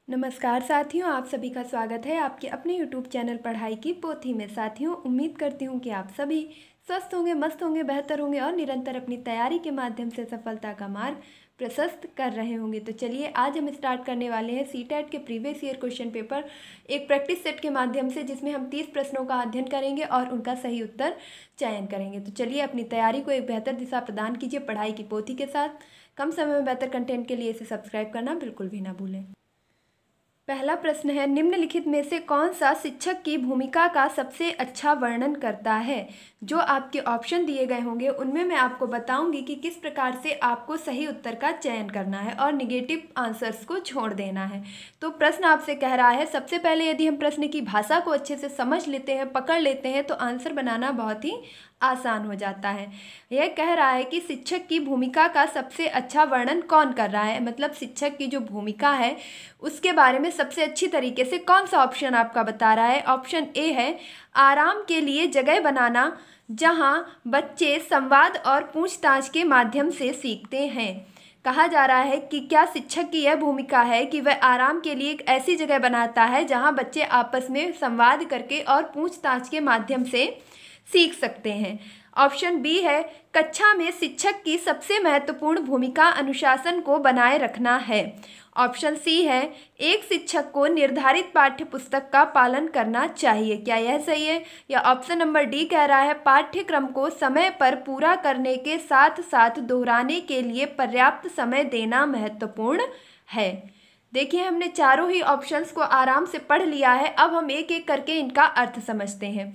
नमस्कार साथियों, आप सभी का स्वागत है आपके अपने YouTube चैनल पढ़ाई की पोथी में। साथियों, उम्मीद करती हूँ कि आप सभी स्वस्थ होंगे, मस्त होंगे, बेहतर होंगे और निरंतर अपनी तैयारी के माध्यम से सफलता का मार्ग प्रशस्त कर रहे होंगे। तो चलिए, आज हम स्टार्ट करने वाले हैं सीटेट के प्रीवियस ईयर क्वेश्चन पेपर एक प्रैक्टिस सेट के माध्यम से, जिसमें हम 30 प्रश्नों का अध्ययन करेंगे और उनका सही उत्तर चयन करेंगे। तो चलिए, अपनी तैयारी को एक बेहतर दिशा प्रदान कीजिए पढ़ाई की पोथी के साथ। कम समय में बेहतर कंटेंट के लिए इसे सब्सक्राइब करना बिल्कुल भी ना भूलें। पहला प्रश्न है, निम्नलिखित में से कौन सा शिक्षक की भूमिका का सबसे अच्छा वर्णन करता है। जो आपके ऑप्शन दिए गए होंगे उनमें मैं आपको बताऊंगी कि किस प्रकार से आपको सही उत्तर का चयन करना है और निगेटिव आंसर्स को छोड़ देना है। तो प्रश्न आपसे कह रहा है, सबसे पहले यदि हम प्रश्न की भाषा को अच्छे से समझ लेते हैं, पकड़ लेते हैं, तो आंसर बनाना बहुत ही आसान हो जाता है। यह कह रहा है कि शिक्षक की भूमिका का सबसे अच्छा वर्णन कौन कर रहा है, मतलब शिक्षक की जो भूमिका है उसके बारे में सबसे अच्छी तरीके से कौन सा ऑप्शन आपका बता रहा है। ऑप्शन ए है, आराम के लिए जगह बनाना जहां बच्चे संवाद और पूछताछ के माध्यम से सीखते हैं। कहा जा रहा है कि क्या शिक्षक की यह भूमिका है कि वह आराम के लिए एक ऐसी जगह बनाता है जहां बच्चे आपस में संवाद करके और पूछताछ के माध्यम से सीख सकते हैं। ऑप्शन बी है, कक्षा में शिक्षक की सबसे महत्वपूर्ण भूमिका अनुशासन को बनाए रखना है। ऑप्शन सी है, एक शिक्षक को निर्धारित पाठ्य पुस्तक का पालन करना चाहिए। क्या यह सही है? या ऑप्शन नंबर डी कह रहा है, पाठ्यक्रम को समय पर पूरा करने के साथ साथ दोहराने के लिए पर्याप्त समय देना महत्वपूर्ण है। देखिए, हमने चारों ही ऑप्शंस को आराम से पढ़ लिया है। अब हम एक एक करके इनका अर्थ समझते हैं।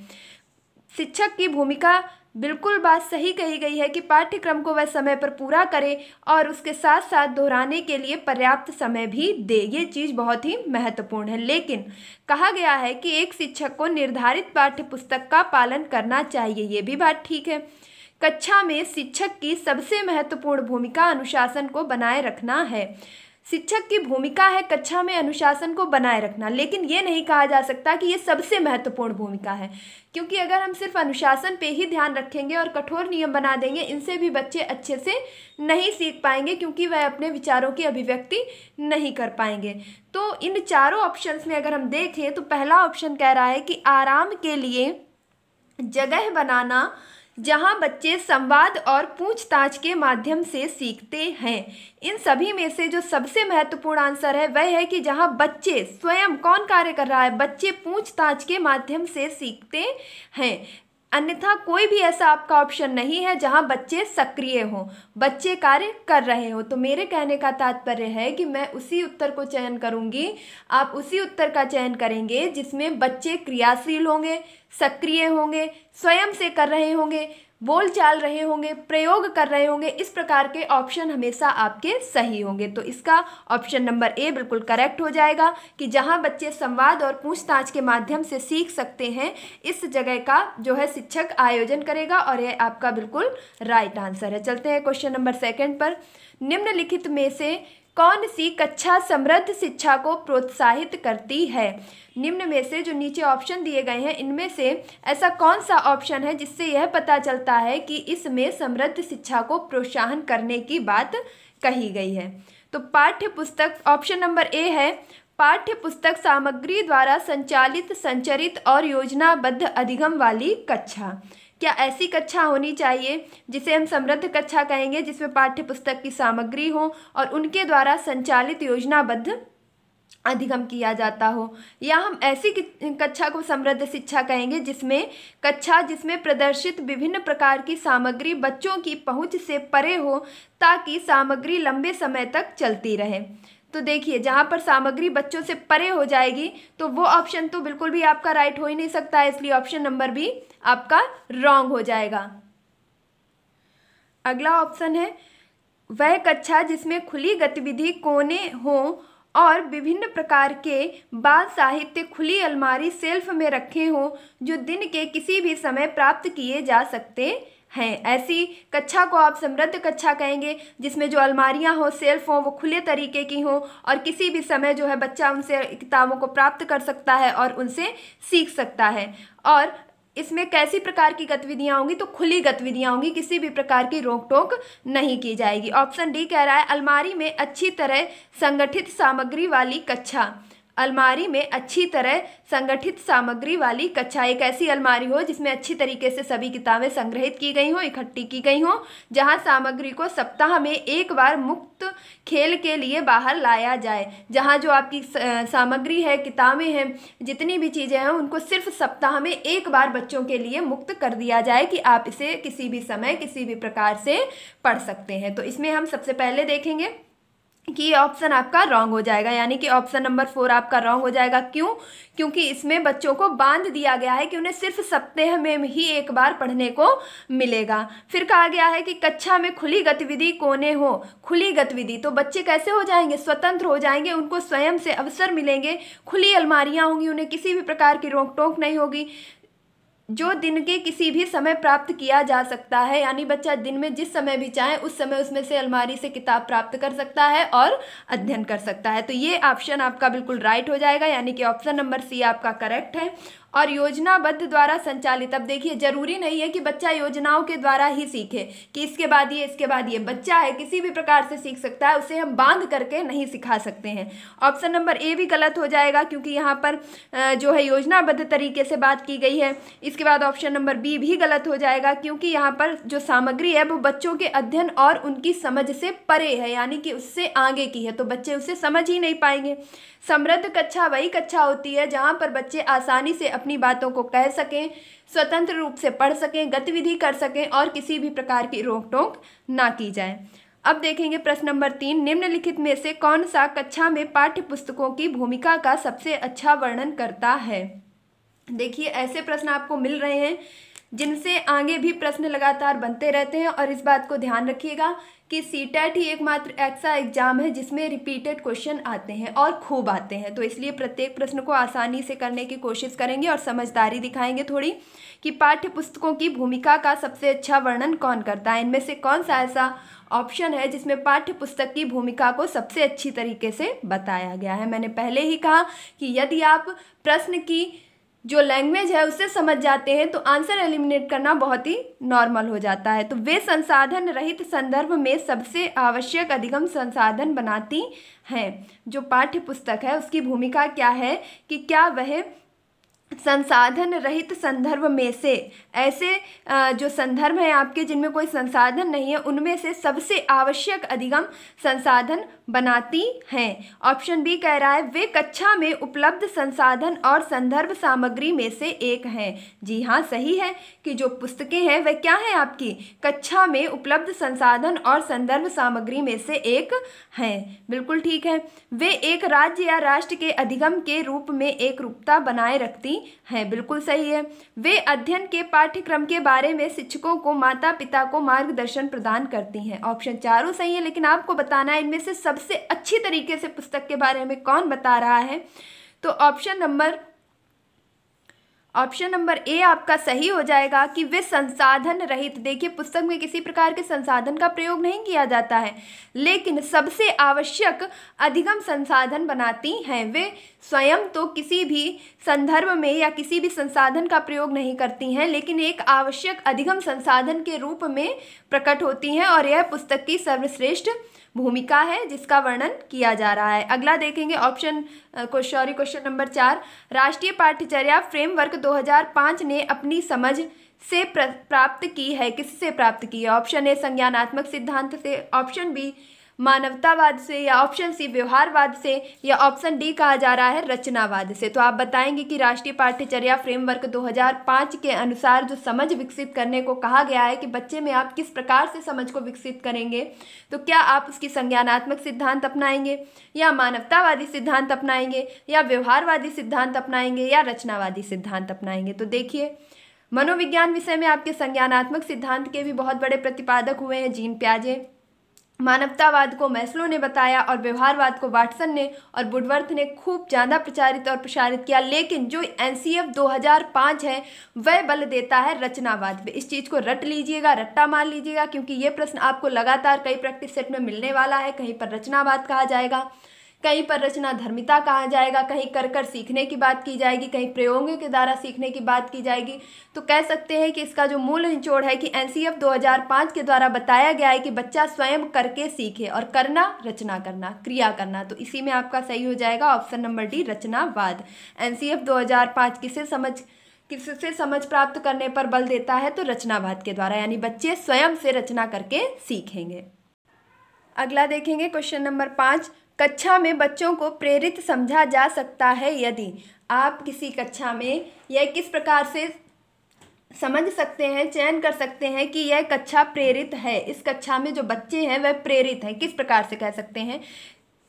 शिक्षक की भूमिका, बिल्कुल बात सही कही गई है कि पाठ्यक्रम को वह समय पर पूरा करे और उसके साथ साथ दोहराने के लिए पर्याप्त समय भी दे। ये चीज़ बहुत ही महत्वपूर्ण है। लेकिन कहा गया है कि एक शिक्षक को निर्धारित पाठ्य पुस्तक का पालन करना चाहिए। ये भी बात ठीक है। कक्षा में शिक्षक की सबसे महत्वपूर्ण भूमिका अनुशासन को बनाए रखना है। शिक्षक की भूमिका है कक्षा में अनुशासन को बनाए रखना, लेकिन ये नहीं कहा जा सकता कि ये सबसे महत्वपूर्ण भूमिका है, क्योंकि अगर हम सिर्फ अनुशासन पे ही ध्यान रखेंगे और कठोर नियम बना देंगे, इनसे भी बच्चे अच्छे से नहीं सीख पाएंगे, क्योंकि वह अपने विचारों की अभिव्यक्ति नहीं कर पाएंगे। तो इन चारों ऑप्शंस में अगर हम देखें तो पहला ऑप्शन कह रहा है कि आराम के लिए जगह बनाना जहां बच्चे संवाद और पूछताछ के माध्यम से सीखते हैं। इन सभी में से जो सबसे महत्वपूर्ण आंसर है वह है कि जहां बच्चे स्वयं कौन कार्य कर रहा है, बच्चे पूछताछ के माध्यम से सीखते हैं। अन्यथा कोई भी ऐसा आपका ऑप्शन नहीं है जहां बच्चे सक्रिय हों, बच्चे कार्य कर रहे हो। तो मेरे कहने का तात्पर्य है कि मैं उसी उत्तर को चयन करूंगी, आप उसी उत्तर का चयन करेंगे जिसमें बच्चे क्रियाशील होंगे, सक्रिय होंगे, स्वयं से कर रहे होंगे, बोल चाल रहे होंगे, प्रयोग कर रहे होंगे। इस प्रकार के ऑप्शन हमेशा आपके सही होंगे। तो इसका ऑप्शन नंबर ए बिल्कुल करेक्ट हो जाएगा कि जहां बच्चे संवाद और पूछताछ के माध्यम से सीख सकते हैं, इस जगह का जो है शिक्षक आयोजन करेगा, और यह आपका बिल्कुल राइट आंसर है। चलते हैं क्वेश्चन नंबर सेकंड पर। निम्नलिखित में से कौन सी कक्षा समृद्ध शिक्षा को प्रोत्साहित करती है। निम्न में से जो नीचे ऑप्शन दिए गए हैं इनमें से ऐसा कौन सा ऑप्शन है जिससे यह पता चलता है कि इसमें समृद्ध शिक्षा को प्रोत्साहन करने की बात कही गई है। तो पाठ्य पुस्तक, ऑप्शन नंबर ए है, पाठ्य पुस्तक सामग्री द्वारा संचालित, संचरित और योजनाबद्ध अधिगम वाली कक्षा। क्या ऐसी कक्षा होनी चाहिए जिसे हम समृद्ध कक्षा कहेंगे, जिसमें पाठ्य पुस्तक की सामग्री हो और उनके द्वारा संचालित योजनाबद्ध अधिगम किया जाता हो, या हम ऐसी कक्षा को समृद्ध शिक्षा कहेंगे जिसमें प्रदर्शित विभिन्न प्रकार की सामग्री बच्चों की पहुंच से परे हो, ताकि सामग्री लंबे समय तक चलती रहे। तो देखिए, जहाँ पर सामग्री बच्चों से परे हो जाएगी तो वो ऑप्शन तो बिल्कुल भी आपका राइट हो ही नहीं सकता है, इसलिए ऑप्शन नंबर बी आपका रॉन्ग हो जाएगा। अगला ऑप्शन है, वह कक्षा जिसमें खुली गतिविधि कोने हों और विभिन्न प्रकार के बाल साहित्य खुली अलमारी शेल्फ में रखे हों, जो दिन के किसी भी समय प्राप्त किए जा सकते हैं। ऐसी कक्षा को आप समृद्ध कक्षा कहेंगे जिसमें जो अलमारियां हो, सेल्फ हो, वो खुले तरीके की हो और किसी भी समय जो है बच्चा उनसे किताबों को प्राप्त कर सकता है और उनसे सीख सकता है। और इसमें कैसी प्रकार की गतिविधियां होंगी, तो खुली गतिविधियां होंगी, किसी भी प्रकार की रोक टोक नहीं की जाएगी। ऑप्शन डी कह रहा है अलमारी में अच्छी तरह संगठित सामग्री वाली कक्षा। अलमारी में अच्छी तरह संगठित सामग्री वाली कक्षा, एक ऐसी अलमारी हो जिसमें अच्छी तरीके से सभी किताबें संग्रहित की गई हो, इकट्ठी की गई हो, जहां सामग्री को सप्ताह में एक बार मुक्त खेल के लिए बाहर लाया जाए। जहां जो आपकी सामग्री है, किताबें हैं, जितनी भी चीज़ें हैं, उनको सिर्फ सप्ताह में एक बार बच्चों के लिए मुक्त कर दिया जाए कि आप इसे किसी भी समय किसी भी प्रकार से पढ़ सकते हैं। तो इसमें हम सबसे पहले देखेंगे कि ये ऑप्शन आपका रॉन्ग हो जाएगा, यानी कि ऑप्शन नंबर 4 आपका रॉन्ग हो जाएगा। क्यों? क्योंकि इसमें बच्चों को बांध दिया गया है कि उन्हें सिर्फ सप्ताह में ही एक बार पढ़ने को मिलेगा। फिर कहा गया है कि कक्षा में खुली गतिविधि कोने हो। खुली गतिविधि तो बच्चे कैसे हो जाएंगे, स्वतंत्र हो जाएंगे, उनको स्वयं से अवसर मिलेंगे, खुली अलमारियां होंगी, उन्हें किसी भी प्रकार की रोक टोक नहीं होगी, जो दिन के किसी भी समय प्राप्त किया जा सकता है, यानी बच्चा दिन में जिस समय भी चाहे उस समय उसमें से अलमारी से किताब प्राप्त कर सकता है और अध्ययन कर सकता है। तो ये ऑप्शन आपका बिल्कुल राइट हो जाएगा, यानी कि ऑप्शन नंबर सी आपका करेक्ट है। और योजनाबद्ध द्वारा संचालित, अब देखिए जरूरी नहीं है कि बच्चा योजनाओं के द्वारा ही सीखे कि इसके बाद ये इसके बाद ये, बच्चा है किसी भी प्रकार से सीख सकता है, उसे हम बांध करके नहीं सिखा सकते हैं। ऑप्शन नंबर ए भी गलत हो जाएगा क्योंकि यहाँ पर जो है योजनाबद्ध तरीके से बात की गई है। इसके बाद ऑप्शन नंबर बी भी गलत हो जाएगा क्योंकि यहाँ पर जो सामग्री है वो बच्चों के अध्ययन और उनकी समझ से परे है, यानी कि उससे आगे की है, तो बच्चे उसे समझ ही नहीं पाएंगे। समृद्ध कक्षा वही कक्षा होती है जहाँ पर बच्चे आसानी से अपनी बातों को कह सकें, स्वतंत्र रूप से पढ़ सकें, गतिविधि कर सकें और किसी भी प्रकार की रोक टोक ना की जाए। अब देखेंगे प्रश्न नंबर 3, निम्नलिखित में से कौन सा कक्षा में पाठ्य पुस्तकों की भूमिका का सबसे अच्छा वर्णन करता है। देखिए ऐसे प्रश्न आपको मिल रहे हैं जिनसे आगे भी प्रश्न लगातार बनते रहते हैं, और इस बात को ध्यान रखिएगा कि सीटेट ही एकमात्र ऐसा एग्जाम है जिसमें रिपीटेड क्वेश्चन आते हैं और खूब आते हैं। तो इसलिए प्रत्येक प्रश्न को आसानी से करने की कोशिश करेंगे और समझदारी दिखाएंगे थोड़ी कि पाठ्य पुस्तकों की भूमिका का सबसे अच्छा वर्णन कौन करता है। इनमें से कौन सा ऐसा ऑप्शन है जिसमें पाठ्य पुस्तक की भूमिका को सबसे अच्छी तरीके से बताया गया है। मैंने पहले ही कहा कि यदि आप प्रश्न की जो लैंग्वेज है उससे समझ जाते हैं तो आंसर एलिमिनेट करना बहुत ही नॉर्मल हो जाता है। तो वे संसाधन रहित संदर्भ में सबसे आवश्यक अधिगम संसाधन बनाती हैं। जो पाठ्य पुस्तक है उसकी भूमिका क्या है कि क्या वह संसाधन रहित संदर्भ में से ऐसे जो संदर्भ हैं आपके जिनमें कोई संसाधन नहीं है उनमें से सबसे आवश्यक अधिगम संसाधन बनाती हैं। ऑप्शन बी कह रहा है वे कक्षा में उपलब्ध संसाधन और संदर्भ सामग्री में से एक हैं। जी हाँ, सही है कि जो पुस्तकें हैं वे क्या हैं आपकी कक्षा में उपलब्ध संसाधन और संदर्भ सामग्री में से एक हैं। बिल्कुल ठीक है। वे एक राज्य या राष्ट्र के अधिगम के रूप में एक रूपता बनाए रखती हैं। बिल्कुल सही है। वे अध्ययन के पाठ्यक्रम के बारे में शिक्षकों को माता पिता को मार्गदर्शन प्रदान करती हैं। ऑप्शन चारों सही है, लेकिन आपको बताना है इनमें से सबसे अच्छी तरीके से पुस्तक के बारे में कौन बता रहा है। तो ऑप्शन नंबर ए आपका सही हो जाएगा कि वे संसाधन रहित। देखिए पुस्तक में किसी प्रकार के संसाधन का प्रयोग नहीं किया जाता है, लेकिन सबसे आवश्यक अधिगम संसाधन बनाती हैं। वे स्वयं तो किसी भी संदर्भ में या किसी भी संसाधन का प्रयोग नहीं करती हैं, लेकिन एक आवश्यक अधिगम संसाधन के रूप में प्रकट होती हैं, और यह पुस्तक की सर्वश्रेष्ठ भूमिका है जिसका वर्णन किया जा रहा है। अगला देखेंगे क्वेश्चन नंबर 4, राष्ट्रीय पाठ्यचर्या फ्रेमवर्क 2005 ने अपनी समझ से प्राप्त की है। किससे प्राप्त की है? ऑप्शन ए संज्ञानात्मक सिद्धांत से, ऑप्शन बी मानवतावाद से, या ऑप्शन सी व्यवहारवाद से, या ऑप्शन डी कहा जा रहा है रचनावाद से। तो आप बताएंगे कि राष्ट्रीय पाठ्यचर्या फ्रेमवर्क 2005 के अनुसार जो समझ विकसित करने को कहा गया है कि बच्चे में आप किस प्रकार से समझ को विकसित करेंगे, तो क्या आप उसकी संज्ञानात्मक सिद्धांत अपनाएंगे, या मानवतावादी सिद्धांत अपनाएंगे, या व्यवहारवादी सिद्धांत अपनाएंगे, या रचनावादी सिद्धांत अपनाएंगे। तो देखिए मनोविज्ञान विषय में आपके संज्ञानात्मक सिद्धांत के भी बहुत बड़े प्रतिपादक हुए हैं जीन पियाजे, मानवतावाद को मैस्लो ने बताया, और व्यवहारवाद को वाटसन ने और वुडवर्थ ने खूब ज़्यादा प्रचारित और प्रसारित किया। लेकिन जो एनसीएफ 2005 है वह बल देता है रचनावाद पे। इस चीज़ को रट लीजिएगा, रट्टा मार लीजिएगा, क्योंकि ये प्रश्न आपको लगातार कई प्रैक्टिस सेट में मिलने वाला है। कहीं पर रचनावाद कहा जाएगा, कहीं पर रचना धर्मिता कहा जाएगा, कहीं कर कर सीखने की बात की जाएगी, कहीं प्रयोगों के द्वारा सीखने की बात की जाएगी। तो कह सकते हैं कि इसका जो मूल निचोड़ है कि एनसीएफ 2005 के द्वारा बताया गया है कि बच्चा स्वयं करके सीखे, और करना रचना करना, क्रिया करना। तो इसी में आपका सही हो जाएगा ऑप्शन नंबर डी, रचनावाद। एनसीएफ 2005 किससे समझ प्राप्त करने पर बल देता है? तो रचनावाद के द्वारा, यानी बच्चे स्वयं से रचना करके सीखेंगे। अगला देखेंगे क्वेश्चन नंबर 5, कक्षा में बच्चों को प्रेरित समझा जा सकता है यदि। आप किसी कक्षा में यह किस प्रकार से समझ सकते हैं, चयन कर सकते हैं कि यह कक्षा प्रेरित है, इस कक्षा में जो बच्चे हैं वह प्रेरित हैं, किस प्रकार से कह सकते हैं?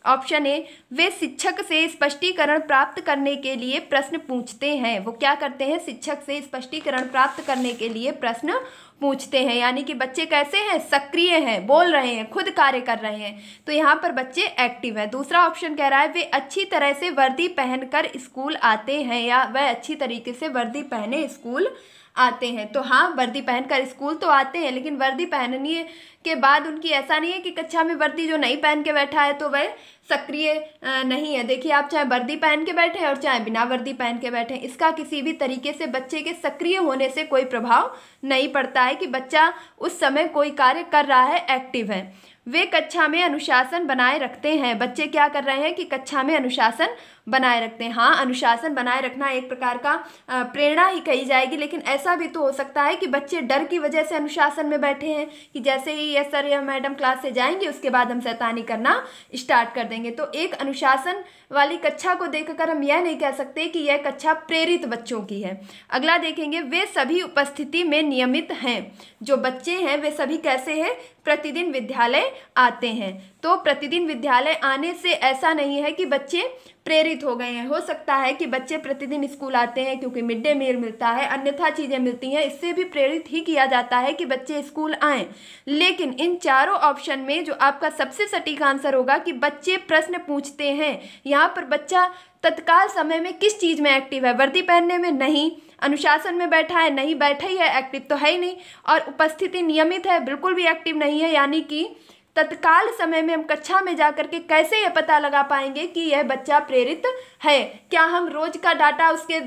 ऑप्शन ए, वे शिक्षक से स्पष्टीकरण प्राप्त करने के लिए प्रश्न पूछते हैं। वो क्या करते हैं? शिक्षक से स्पष्टीकरण प्राप्त करने के लिए प्रश्न पूछते हैं, यानी कि बच्चे कैसे हैं? सक्रिय हैं, बोल रहे हैं, खुद कार्य कर रहे हैं, तो यहाँ पर बच्चे एक्टिव हैं। दूसरा ऑप्शन कह रहा है वे अच्छी तरह से वर्दी पहनकर स्कूल आते हैं, या वह अच्छी तरीके से वर्दी पहने स्कूल आते हैं। तो हाँ, वर्दी पहनकर स्कूल तो आते हैं, लेकिन वर्दी पहनने के बाद उनकी ऐसा नहीं है कि कक्षा में वर्दी जो नहीं पहन के बैठा है तो वह सक्रिय नहीं है। देखिए, आप चाहे वर्दी पहन के बैठे और चाहे बिना वर्दी पहन के बैठे, इसका किसी भी तरीके से बच्चे के सक्रिय होने से कोई प्रभाव नहीं पड़ता है कि बच्चा उस समय कोई कार्य कर रहा है, एक्टिव है। वे कक्षा में अनुशासन बनाए रखते हैं। बच्चे क्या कर रहे हैं कि कक्षा में अनुशासन बनाए रखते हैं। हाँ, अनुशासन बनाए रखना एक प्रकार का प्रेरणा ही कही जाएगी, लेकिन ऐसा भी तो हो सकता है कि बच्चे डर की वजह से अनुशासन में बैठे हैं कि जैसे ही ये सर या मैडम क्लास से जाएंगे उसके बाद हम शैतानी करना स्टार्ट कर देंगे। तो एक अनुशासन वाली कक्षा को देखकर हम यह नहीं कह सकते कि यह कक्षा प्रेरित बच्चों की है। अगला देखेंगे, वे सभी उपस्थिति में नियमित हैं। जो बच्चे हैं वे सभी कैसे हैं? प्रतिदिन विद्यालय आते हैं। तो प्रतिदिन विद्यालय आने से ऐसा नहीं है कि बच्चे प्रेरित हो गए हैं। हो सकता है कि बच्चे प्रतिदिन स्कूल आते हैं क्योंकि मिड डे मील मिलता है, अन्यथा चीज़ें मिलती हैं, इससे भी प्रेरित ही किया जाता है कि बच्चे स्कूल आएँ। लेकिन इन चारों ऑप्शन में जो आपका सबसे सटीक आंसर होगा कि बच्चे प्रश्न पूछते हैं। यहाँ पर बच्चा तत्काल समय में किस चीज़ में एक्टिव है? वर्दी पहनने में नहीं, अनुशासन में बैठा है नहीं, बैठा ही है, एक्टिव तो है ही नहीं, और उपस्थिति नियमित है, बिल्कुल भी एक्टिव नहीं है। यानी कि तत्काल समय में हम कक्षा में जाकर के कैसे ये पता लगा पाएंगे कि यह बच्चा प्रेरित है? क्या हम रोज का डाटा उसके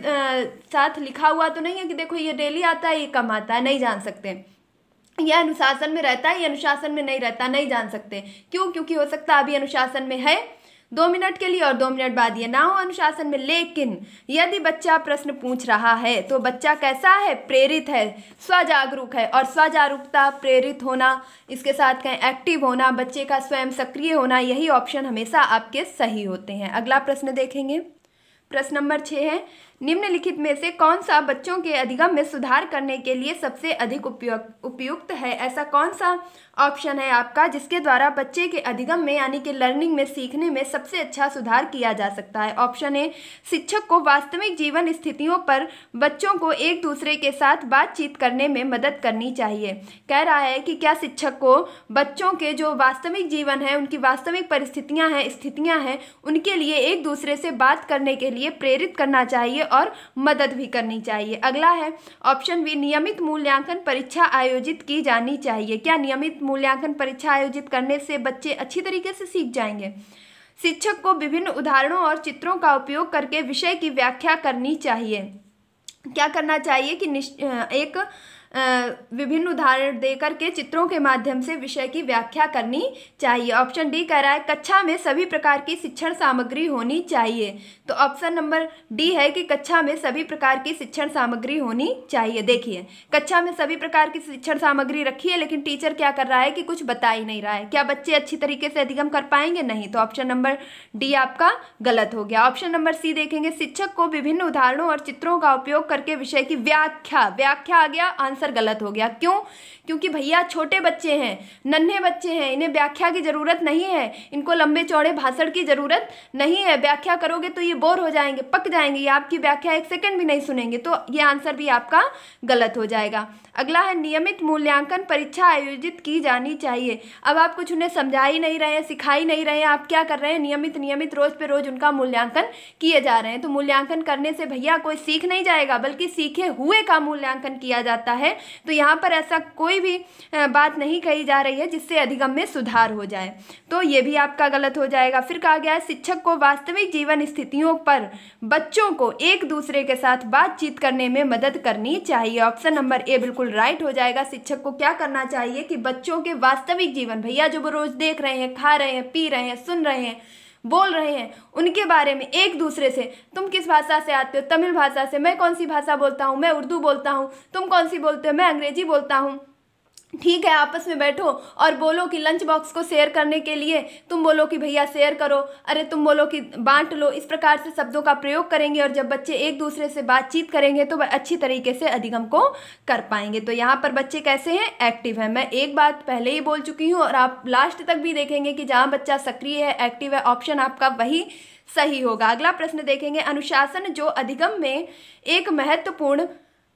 साथ लिखा हुआ तो नहीं है कि देखो ये डेली आता है, ये कम आता है? नहीं जान सकते। यह अनुशासन में रहता है, ये अनुशासन में नहीं रहता, नहीं जान सकते। क्यों? क्योंकि हो सकता है अभी अनुशासन में है 2 मिनट के लिए और 2 मिनट बाद ये ना हो अनुशासन में। लेकिन यदि बच्चा प्रश्न पूछ रहा है तो बच्चा कैसा है? प्रेरित है, स्वजागरूक है। और स्वजागरूकता, प्रेरित होना, इसके साथ कहें एक्टिव होना, बच्चे का स्वयं सक्रिय होना, यही ऑप्शन हमेशा आपके सही होते हैं। अगला प्रश्न देखेंगे, प्रश्न नंबर 6 है, निम्नलिखित में से कौन सा बच्चों के अधिगम में सुधार करने के लिए सबसे अधिक उपयुक्त है? ऐसा कौन सा ऑप्शन है आपका जिसके द्वारा बच्चे के अधिगम में यानी कि लर्निंग में, सीखने में सबसे अच्छा सुधार किया जा सकता है? ऑप्शन ए, शिक्षक को वास्तविक जीवन स्थितियों पर बच्चों को एक दूसरे के साथ बातचीत करने में मदद करनी चाहिए। कह रहा है कि क्या शिक्षक को बच्चों के जो वास्तविक जीवन है, उनकी वास्तविक परिस्थितियां हैं, स्थितियां हैं, उनके लिए एक दूसरे से बात करने के लिए प्रेरित करना चाहिए और मदद भी करनी चाहिए। अगला है ऑप्शन बी, नियमित मूल्यांकन परीक्षा आयोजित की जानी चाहिए। क्या नियमित मूल्यांकन परीक्षा आयोजित करने से बच्चे अच्छी तरीके से सीख जाएंगे? शिक्षक को विभिन्न उदाहरणों और चित्रों का उपयोग करके विषय की व्याख्या करनी चाहिए। क्या करना चाहिए कि एक विभिन्न उदाहरण देकर के चित्रों के माध्यम से विषय की व्याख्या करनी चाहिए। ऑप्शन डी कह रहा है कक्षा में सभी प्रकार की शिक्षण सामग्री होनी चाहिए। तो ऑप्शन नंबर डी है कि कक्षा में सभी प्रकार की शिक्षण सामग्री होनी चाहिए। देखिए, कक्षा में सभी प्रकार की शिक्षण सामग्री रखी है, लेकिन टीचर क्या कर रहा है कि कुछ बता ही नहीं रहा है। क्या बच्चे अच्छी तरीके से अधिगम कर पाएंगे? नहीं। तो ऑप्शन नंबर डी आपका गलत हो गया। ऑप्शन नंबर सी देखेंगे, शिक्षक को विभिन्न उदाहरणों और चित्रों का उपयोग करके विषय की व्याख्या आ गया, आंसर गलत हो गया। क्यों? क्योंकि भैया छोटे बच्चे हैं, नन्हे बच्चे हैं, इन्हें व्याख्या की जरूरत नहीं है, इनको लंबे चौड़े भाषण की जरूरत नहीं है। व्याख्या करोगे तो ये बोर हो जाएंगे, पक जाएंगे, ये आपकी व्याख्या 1 सेकंड भी नहीं सुनेंगे। तो ये आंसर भी आपका गलत हो जाएगा। अगला है नियमित मूल्यांकन परीक्षा आयोजित की जानी चाहिए। अब आप कुछ उन्हें समझा ही नहीं रहे हैं, सिखा ही नहीं रहे हैं, आप क्या कर रहे हैं? नियमित रोज पे रोज उनका मूल्यांकन किए जा रहे हैं। तो मूल्यांकन करने से भैया कोई सीख नहीं जाएगा, बल्कि सीखे हुए का मूल्यांकन किया जाता है। है, तो यहाँ पर ऐसा कोई भी बात नहीं कही जा रही है जिससे अधिगम में सुधार हो जाए, तो ये भी आपका गलत हो जाएगा। फिर कहा गया है शिक्षक को वास्तविक जीवन स्थितियों पर बच्चों को एक दूसरे के साथ बातचीत करने में मदद करनी चाहिए। ऑप्शन नंबर ए बिल्कुल राइट हो जाएगा। शिक्षक को क्या करना चाहिए कि बच्चों के वास्तविक जीवन, भैया जो वो रोज देख रहे हैं, खा रहे हैं, पी रहे हैं, सुन रहे हैं, बोल रहे हैं, उनके बारे में एक दूसरे से, तुम किस भाषा से आते हो, तमिल भाषा से, मैं कौन सी भाषा बोलता हूँ, मैं उर्दू बोलता हूँ, तुम कौन सी बोलते हो, मैं अंग्रेजी बोलता हूँ, ठीक है, आपस में बैठो और बोलो कि लंच बॉक्स को शेयर करने के लिए तुम बोलो कि भैया शेयर करो, अरे तुम बोलो कि बांट लो। इस प्रकार से शब्दों का प्रयोग करेंगे और जब बच्चे एक दूसरे से बातचीत करेंगे तो वह अच्छी तरीके से अधिगम को कर पाएंगे। तो यहाँ पर बच्चे कैसे हैं, एक्टिव हैं। मैं एक बात पहले ही बोल चुकी हूँ और आप लास्ट तक भी देखेंगे कि जहाँ बच्चा सक्रिय है, एक्टिव है, ऑप्शन आपका वही सही होगा। अगला प्रश्न देखेंगे, अनुशासन जो अधिगम में एक महत्वपूर्ण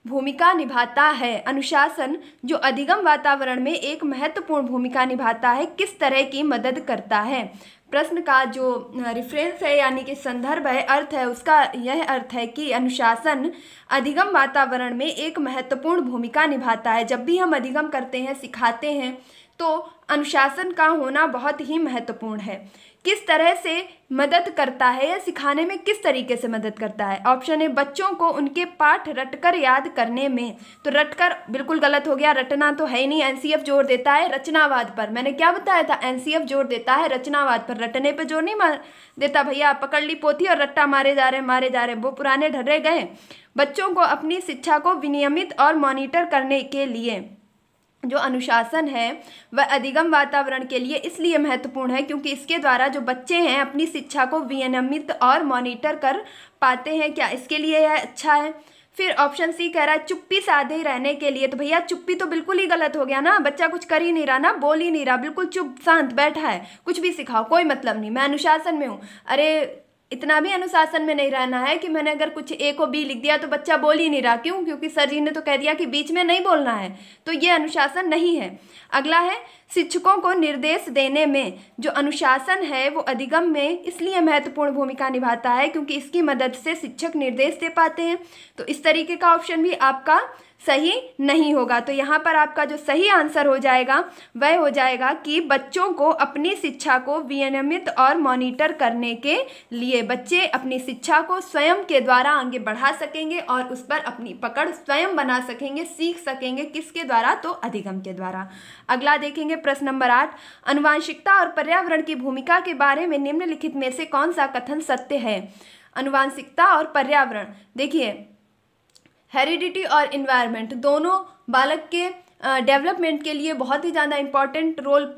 भूमिका निभाता है, अनुशासन जो अधिगम वातावरण में एक महत्वपूर्ण भूमिका निभाता है, किस तरह की मदद करता है। प्रश्न का जो रेफरेंस है यानी कि संदर्भ है, अर्थ है, उसका यह अर्थ है कि अनुशासन अधिगम वातावरण में एक महत्वपूर्ण भूमिका निभाता है। जब भी हम अधिगम करते हैं, सिखाते हैं, तो अनुशासन का होना बहुत ही महत्वपूर्ण है। किस तरह से मदद करता है या सिखाने में किस तरीके से मदद करता है। ऑप्शन है बच्चों को उनके पाठ रटकर याद करने में, तो रटकर बिल्कुल गलत हो गया, रटना तो है ही नहीं। एनसीएफ जोर देता है रचनावाद पर, मैंने क्या बताया था, एनसीएफ जोर देता है रचनावाद पर, रटने पे जोर नहीं देता। भैया पकड़ ली पोथी और रट्टा मारे जा रहे, वो पुराने ढर्रे गए। बच्चों को अपनी शिक्षा को विनियमित और मॉनिटर करने के लिए जो अनुशासन है वह अधिगम वातावरण के लिए इसलिए महत्वपूर्ण है क्योंकि इसके द्वारा जो बच्चे हैं अपनी शिक्षा को विनियमित और मॉनिटर कर पाते हैं। क्या इसके लिए यह अच्छा है। फिर ऑप्शन सी कह रहा है चुप्पी साधे रहने के लिए, तो भैया चुप्पी तो बिल्कुल ही गलत हो गया ना, बच्चा कुछ कर ही नहीं रहा ना, बोल ही नहीं रहा, बिल्कुल चुप शांत बैठा है, कुछ भी सिखाओ कोई मतलब नहीं, मैं अनुशासन में हूँ। अरे इतना भी अनुशासन में नहीं रहना है कि मैंने अगर कुछ ए को बी लिख दिया तो बच्चा बोल ही नहीं रहा, क्यों, क्योंकि सर जी ने तो कह दिया कि बीच में नहीं बोलना है, तो ये अनुशासन नहीं है। अगला है शिक्षकों को निर्देश देने में जो अनुशासन है वो अधिगम में इसलिए महत्वपूर्ण भूमिका निभाता है क्योंकि इसकी मदद से शिक्षक निर्देश दे पाते हैं। तो इस तरीके का ऑप्शन भी आपका सही नहीं होगा। तो यहाँ पर आपका जो सही आंसर हो जाएगा वह हो जाएगा कि बच्चों को अपनी शिक्षा को विनियमित और मॉनिटर करने के लिए बच्चे अपनी शिक्षा को स्वयं के द्वारा आगे बढ़ा सकेंगे और उस पर अपनी पकड़ स्वयं बना सकेंगे, सीख सकेंगे, किसके द्वारा, तो अधिगम के द्वारा। अगला देखेंगे प्रश्न नंबर 8, अनुवांशिकता और पर्यावरण की भूमिका के बारे में निम्नलिखित में से कौन सा कथन सत्य है। अनुवांशिकता और पर्यावरण, देखिए हेरिडिटी और इन्वायरमेंट दोनों बालक के डेवलपमेंट के लिए बहुत ही ज़्यादा इम्पॉर्टेंट रोल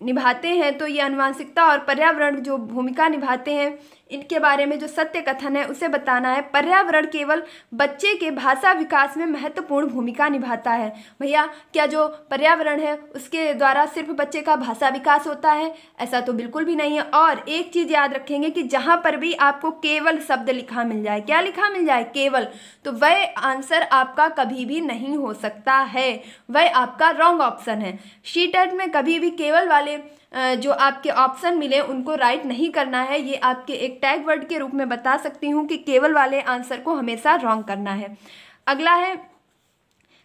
निभाते हैं। तो ये अनुवांशिकता और पर्यावरण जो भूमिका निभाते हैं इनके बारे में जो सत्य कथन है उसे बताना है। पर्यावरण केवल बच्चे के भाषा विकास में महत्वपूर्ण भूमिका निभाता है। भैया क्या जो पर्यावरण है उसके द्वारा सिर्फ बच्चे का भाषा विकास होता है, ऐसा तो बिल्कुल भी नहीं है। और एक चीज़ याद रखेंगे कि जहाँ पर भी आपको केवल शब्द लिखा मिल जाए, क्या लिखा मिल जाए, केवल, तो वह आंसर आपका कभी भी नहीं हो सकता है, वह आपका रॉन्ग ऑप्शन है। शीटेट में कभी भी केवल वाले जो आपके ऑप्शन मिले उनको राइट नहीं करना है। ये आपके एक टैग वर्ड के रूप में बता सकती हूँ कि केवल वाले आंसर को हमेशा रॉन्ग करना है। अगला है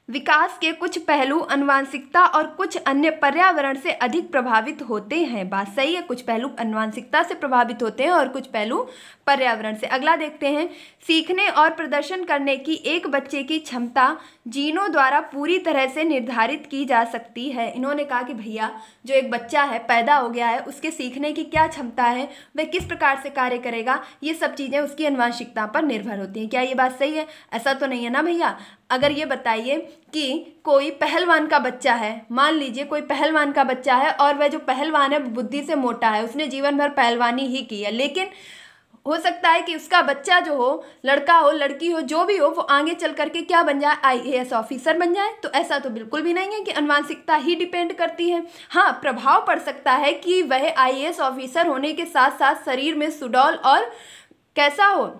विकास के कुछ पहलू अनुवांशिकता और कुछ अन्य पर्यावरण से अधिक प्रभावित होते हैं। बात सही है, कुछ पहलू अनुवांशिकता से प्रभावित होते हैं और कुछ पहलू पर्यावरण से। अगला देखते हैं, सीखने और प्रदर्शन करने की एक बच्चे की क्षमता जीनों द्वारा पूरी तरह से निर्धारित की जा सकती है। इन्होंने कहा कि भैया जो एक बच्चा है, पैदा हो गया है, उसके सीखने की क्या क्षमता है, वह किस प्रकार से कार्य करेगा, ये सब चीज़ें उसकी अनुवांशिकता पर निर्भर होती हैं। क्या ये बात सही है? ऐसा तो नहीं है ना भैया। अगर ये बताइए कि कोई पहलवान का बच्चा है, मान लीजिए कोई पहलवान का बच्चा है और वह जो पहलवान है बुद्धि से मोटा है, उसने जीवन भर पहलवानी ही की है, लेकिन हो सकता है कि उसका बच्चा जो हो, लड़का हो लड़की हो जो भी हो, वो आगे चल करके क्या बन जाए, IAS ऑफिसर बन जाए। तो ऐसा तो बिल्कुल भी नहीं है कि अनुवांशिकता ही डिपेंड करती है। हाँ, प्रभाव पड़ सकता है कि वह IAS ऑफिसर होने के साथ साथ शरीर में सुडौल और कैसा हो,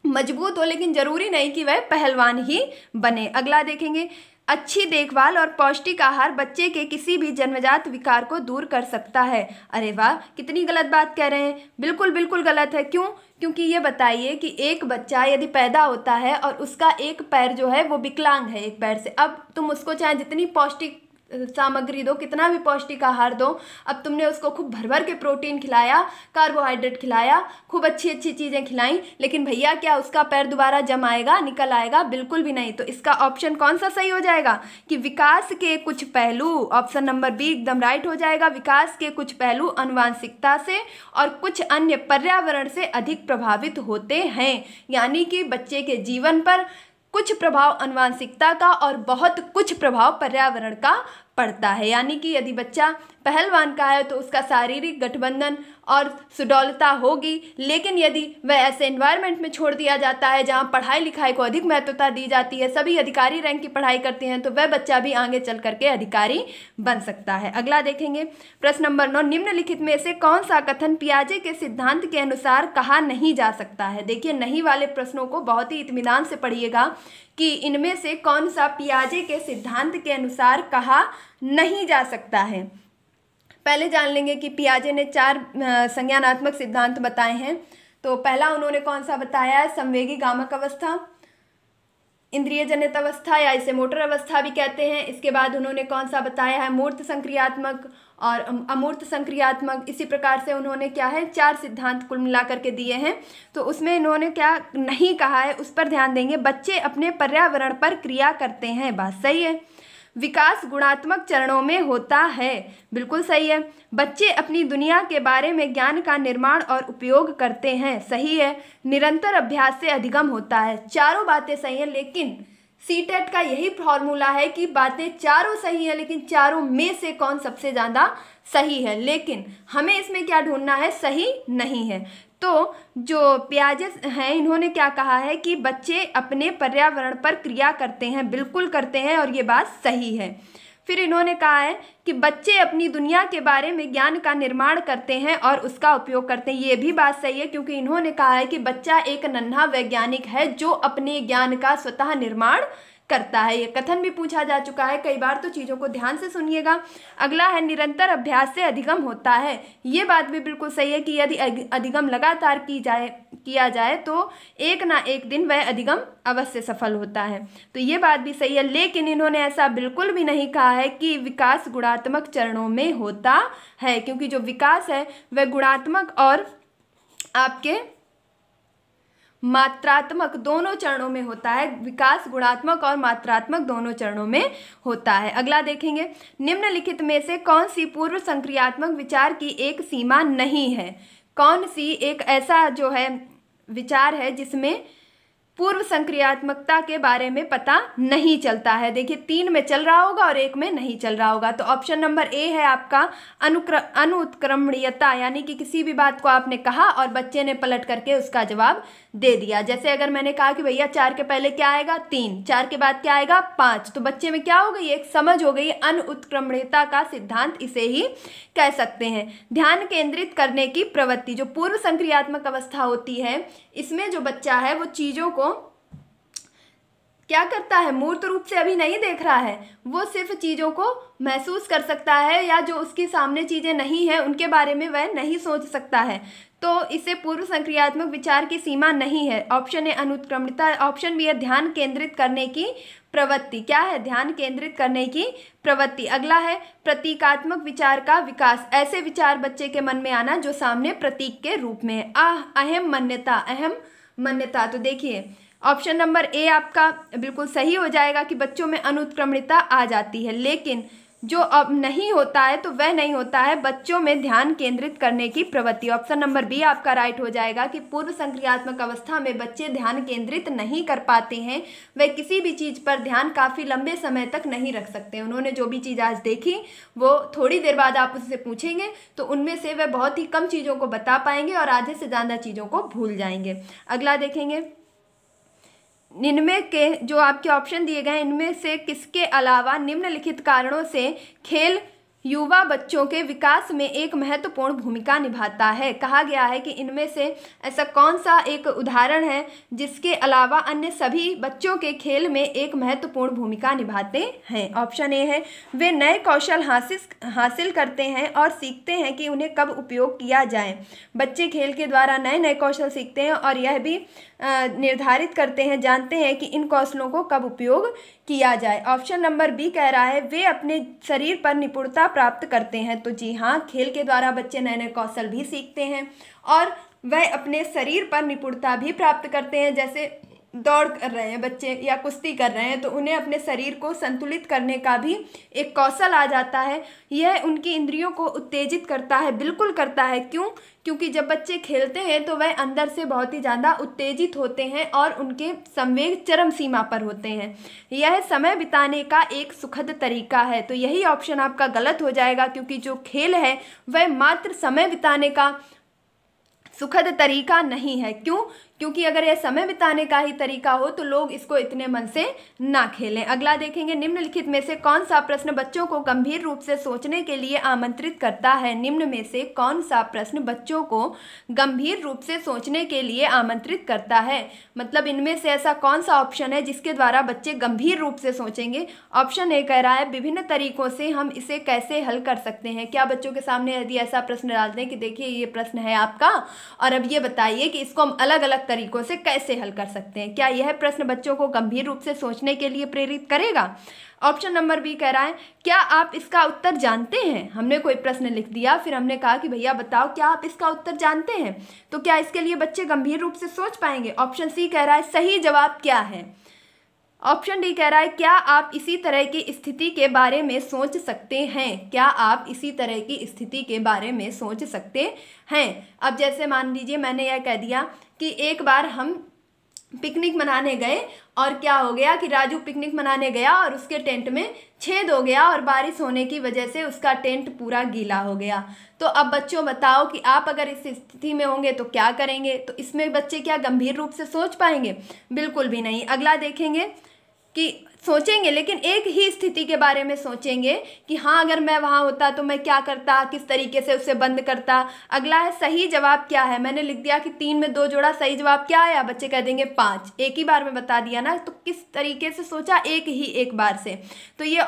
मजबूत हो, लेकिन जरूरी नहीं कि वह पहलवान ही बने। अगला देखेंगे, अच्छी देखभाल और पौष्टिक आहार बच्चे के किसी भी जन्मजात विकार को दूर कर सकता है। अरे वाह, कितनी गलत बात कह रहे हैं, बिल्कुल बिल्कुल गलत है। क्यों? क्योंकि ये बताइए कि एक बच्चा यदि पैदा होता है और उसका एक पैर जो है वो विकलांग है एक पैर से, अब तुम उसको चाहे जितनी पौष्टिक सामग्री दो, कितना भी पौष्टिक आहार दो, अब तुमने उसको खूब भर भर के प्रोटीन खिलाया, कार्बोहाइड्रेट खिलाया, खूब अच्छी अच्छी चीज़ें खिलाई, लेकिन भैया क्या उसका पैर दोबारा जम आएगा, निकल आएगा? बिल्कुल भी नहीं। तो इसका ऑप्शन कौन सा सही हो जाएगा कि विकास के कुछ पहलू, ऑप्शन नंबर बी एकदम राइट हो जाएगा। विकास के कुछ पहलू आनुवांशिकता से और कुछ अन्य पर्यावरण से अधिक प्रभावित होते हैं, यानी कि बच्चे के जीवन पर कुछ प्रभाव आनुवांशिकता का और बहुत कुछ प्रभाव पर्यावरण का पड़ता है। यानी कि यदि बच्चा पहलवान का है तो उसका शारीरिक गठबंधन और सुडौलता होगी, लेकिन यदि वह ऐसे एनवायरनमेंट में छोड़ दिया जाता है जहां पढ़ाई लिखाई को अधिक महत्वता दी जाती है, सभी अधिकारी रैंक की पढ़ाई करते हैं, तो वह बच्चा भी आगे चल करके अधिकारी बन सकता है। अगला देखेंगे प्रश्न नंबर 9, निम्नलिखित में से कौन सा कथन पियाजे के सिद्धांत के अनुसार कहा नहीं जा सकता है? देखिए, नहीं वाले प्रश्नों को बहुत ही इत्मीनान से पढ़िएगा कि इनमें से कौन सा पियाजे के सिद्धांत के अनुसार कहा नहीं जा सकता है। पहले जान लेंगे कि पियाजे ने 4 संज्ञानात्मक सिद्धांत बताए हैं। तो पहला उन्होंने कौन सा बताया है? संवेगी गामक अवस्था, इंद्रिय जनित अवस्था या इसे मोटर अवस्था भी कहते हैं। इसके बाद उन्होंने कौन सा बताया है? मूर्त संक्रियात्मक और अमूर्त संक्रियात्मक। इसी प्रकार से उन्होंने क्या है 4 सिद्धांत कुल मिला करके दिए हैं। तो उसमें इन्होंने क्या नहीं कहा है उस पर ध्यान देंगे। बच्चे अपने पर्यावरण पर क्रिया करते हैं, बात सही है। विकास गुणात्मक चरणों में होता है, बिल्कुल सही है। बच्चे अपनी दुनिया के बारे में ज्ञान का निर्माण और उपयोग करते हैं, सही है। निरंतर अभ्यास से अधिगम होता है, चारों बातें सही हैं। लेकिन सीटेट का यही फॉर्मूला है कि बातें चारों सही है, लेकिन चारों में से कौन सबसे ज़्यादा सही है। लेकिन हमें इसमें क्या ढूंढना है? सही नहीं है। तो जो पियाजे हैं इन्होंने क्या कहा है कि बच्चे अपने पर्यावरण पर क्रिया करते हैं, बिल्कुल करते हैं, और ये बात सही है। फिर इन्होंने कहा है कि बच्चे अपनी दुनिया के बारे में ज्ञान का निर्माण करते हैं और उसका उपयोग करते हैं, ये भी बात सही है, क्योंकि इन्होंने कहा है कि बच्चा एक नन्हा वैज्ञानिक है जो अपने ज्ञान का स्वतः निर्माण करता है। ये कथन भी पूछा जा चुका है कई बार, तो चीज़ों को ध्यान से सुनिएगा। अगला है निरंतर अभ्यास से अधिगम होता है, ये बात भी बिल्कुल सही है कि यदि अधिगम लगातार किया जाए तो एक ना एक दिन वह अधिगम अवश्य सफल होता है, तो ये बात भी सही है। लेकिन इन्होंने ऐसा बिल्कुल भी नहीं कहा है कि विकास गुणात्मक चरणों में होता है, क्योंकि जो विकास है वह गुणात्मक और आपके मात्रात्मक दोनों चरणों में होता है। विकास गुणात्मक और मात्रात्मक दोनों चरणों में होता है। अगला देखेंगे, निम्नलिखित में से कौन सी पूर्व संक्रियात्मक विचार की एक सीमा नहीं है? कौन सी एक ऐसा जो है विचार है जिसमें पूर्व संक्रियात्मकता के बारे में पता नहीं चलता है? देखिए, 3 में चल रहा होगा और 1 में नहीं चल रहा होगा। तो ऑप्शन नंबर ए है आपका अनुत्क्रमणीयता, यानी कि किसी भी बात को आपने कहा और बच्चे ने पलट करके उसका जवाब दे दिया। जैसे अगर मैंने कहा कि भैया 4 के पहले क्या आएगा? 3, 4 के बाद क्या आएगा? 5, तो बच्चे में क्या हो गई? एक समझ हो गई। अनुत्क्रमणीयता का सिद्धांत इसे ही कह सकते हैं। ध्यान केंद्रित करने की प्रवृत्ति, जो पूर्व संक्रियात्मक अवस्था होती है, इसमें जो बच्चा है वो चीज़ों को क्या करता है? मूर्त रूप से अभी नहीं देख रहा है, वो सिर्फ चीज़ों को महसूस कर सकता है, या जो उसके सामने चीज़ें नहीं हैं उनके बारे में वह नहीं सोच सकता है। तो इसे पूर्व संक्रियात्मक विचार की सीमा नहीं है। ऑप्शन ए अनुत्क्रमणीयता, ऑप्शन बी है ध्यान केंद्रित करने की प्रवृत्ति। क्या है? ध्यान केंद्रित करने की प्रवृत्ति। अगला है प्रतीकात्मक विचार का विकास, ऐसे विचार बच्चे के मन में आना जो सामने प्रतीक के रूप में है। अहम मान्यता। तो देखिए, ऑप्शन नंबर ए आपका बिल्कुल सही हो जाएगा कि बच्चों में अनुत्क्रमणीयता आ जाती है, लेकिन जो अब नहीं होता है तो वह नहीं होता है बच्चों में ध्यान केंद्रित करने की प्रवृत्ति। ऑप्शन नंबर बी आपका राइट हो जाएगा कि पूर्व संक्रियात्मक अवस्था में बच्चे ध्यान केंद्रित नहीं कर पाते हैं, वे किसी भी चीज़ पर ध्यान काफ़ी लंबे समय तक नहीं रख सकते। उन्होंने जो भी चीज़ आज देखी वो थोड़ी देर बाद आप उससे पूछेंगे तो उनमें से वे बहुत ही कम चीज़ों को बता पाएंगे और आधे से ज़्यादा चीज़ों को भूल जाएंगे। अगला देखेंगे, इनमें के जो आपके ऑप्शन दिए गए हैं इनमें से किसके अलावा निम्नलिखित कारणों से खेल युवा बच्चों के विकास में एक महत्वपूर्ण भूमिका निभाता है। कहा गया है कि इनमें से ऐसा कौन सा एक उदाहरण है जिसके अलावा अन्य सभी बच्चों के खेल में एक महत्वपूर्ण भूमिका निभाते हैं। ऑप्शन ए है, वे नए कौशल हासिल करते हैं और सीखते हैं कि उन्हें कब उपयोग किया जाए। बच्चे खेल के द्वारा नए नए कौशल सीखते हैं और यह भी निर्धारित करते हैं, जानते हैं कि इन कौशलों को कब उपयोग किया जाए। ऑप्शन नंबर बी कह रहा है, वे अपने शरीर पर निपुणता प्राप्त करते हैं। तो जी हाँ, खेल के द्वारा बच्चे नए नए कौशल भी सीखते हैं और वह अपने शरीर पर निपुणता भी प्राप्त करते हैं। जैसे दौड़ कर रहे हैं बच्चे या कुश्ती कर रहे हैं तो उन्हें अपने शरीर को संतुलित करने का भी एक कौशल आ जाता है। यह उनकी इंद्रियों को उत्तेजित करता है, बिल्कुल करता है। क्यों? क्योंकि जब बच्चे खेलते हैं तो वह अंदर से बहुत ही ज़्यादा उत्तेजित होते हैं और उनके संवेग चरम सीमा पर होते हैं। यह समय बिताने का एक सुखद तरीका है। तो यही ऑप्शन आपका गलत हो जाएगा, क्योंकि जो खेल है वह मात्र समय बिताने का सुखद तरीका नहीं है। क्यों? क्योंकि अगर यह समय बिताने का ही तरीका हो तो लोग इसको इतने मन से ना खेलें। अगला देखेंगे, निम्नलिखित में से कौन सा प्रश्न बच्चों को गंभीर रूप से सोचने के लिए आमंत्रित करता है। निम्न में से कौन सा प्रश्न बच्चों को गंभीर रूप से सोचने के लिए आमंत्रित करता है। मतलब इनमें से ऐसा कौन सा ऑप्शन है जिसके द्वारा बच्चे गंभीर रूप से सोचेंगे। ऑप्शन ए कह रहा है, विभिन्न तरीकों से हम इसे कैसे हल कर सकते हैं। क्या बच्चों के सामने यदि ऐसा प्रश्न डाल दें कि देखिए ये प्रश्न है आपका और अब ये बताइए कि इसको हम अलग अलग तरीकों से कैसे हल कर सकते हैं, क्या यह प्रश्न बच्चों को गंभीर रूप से सोचने के लिए प्रेरित करेगा। ऑप्शन नंबर बी कह रहा है, क्या आप इसका उत्तर जानते हैं। हमने कोई प्रश्न लिख दिया, फिर हमने कहा कि भैया बताओ क्या आप इसका उत्तर जानते हैं, तो क्या इसके लिए बच्चे गंभीर रूप से सोच पाएंगे। ऑप्शन सी कह रहा है, सही जवाब क्या है। ऑप्शन डी कह रहा है, क्या आप इसी तरह की स्थिति के बारे में सोच सकते हैं। क्या आप इसी तरह की स्थिति के बारे में सोच सकते हैं। अब जैसे मान लीजिए मैंने यह कह दिया कि एक बार हम पिकनिक मनाने गए और क्या हो गया कि राजू पिकनिक मनाने गया और उसके टेंट में छेद हो गया और बारिश होने की वजह से उसका टेंट पूरा गीला हो गया। तो अब बच्चों बताओ कि आप अगर इस स्थिति में होंगे तो क्या करेंगे। तो इसमें बच्चे क्या गंभीर रूप से सोच पाएंगे? बिल्कुल भी नहीं। अगला देखेंगे कि सोचेंगे लेकिन एक ही स्थिति के बारे में सोचेंगे कि हाँ अगर मैं वहाँ होता तो मैं क्या करता, किस तरीके से उसे बंद करता। अगला है, सही जवाब क्या है। मैंने लिख दिया कि 3 में 2 जोड़ा, सही जवाब क्या आया। बच्चे कह देंगे 5। एक ही बार में बता दिया ना, तो किस तरीके से सोचा, एक बार से। तो ये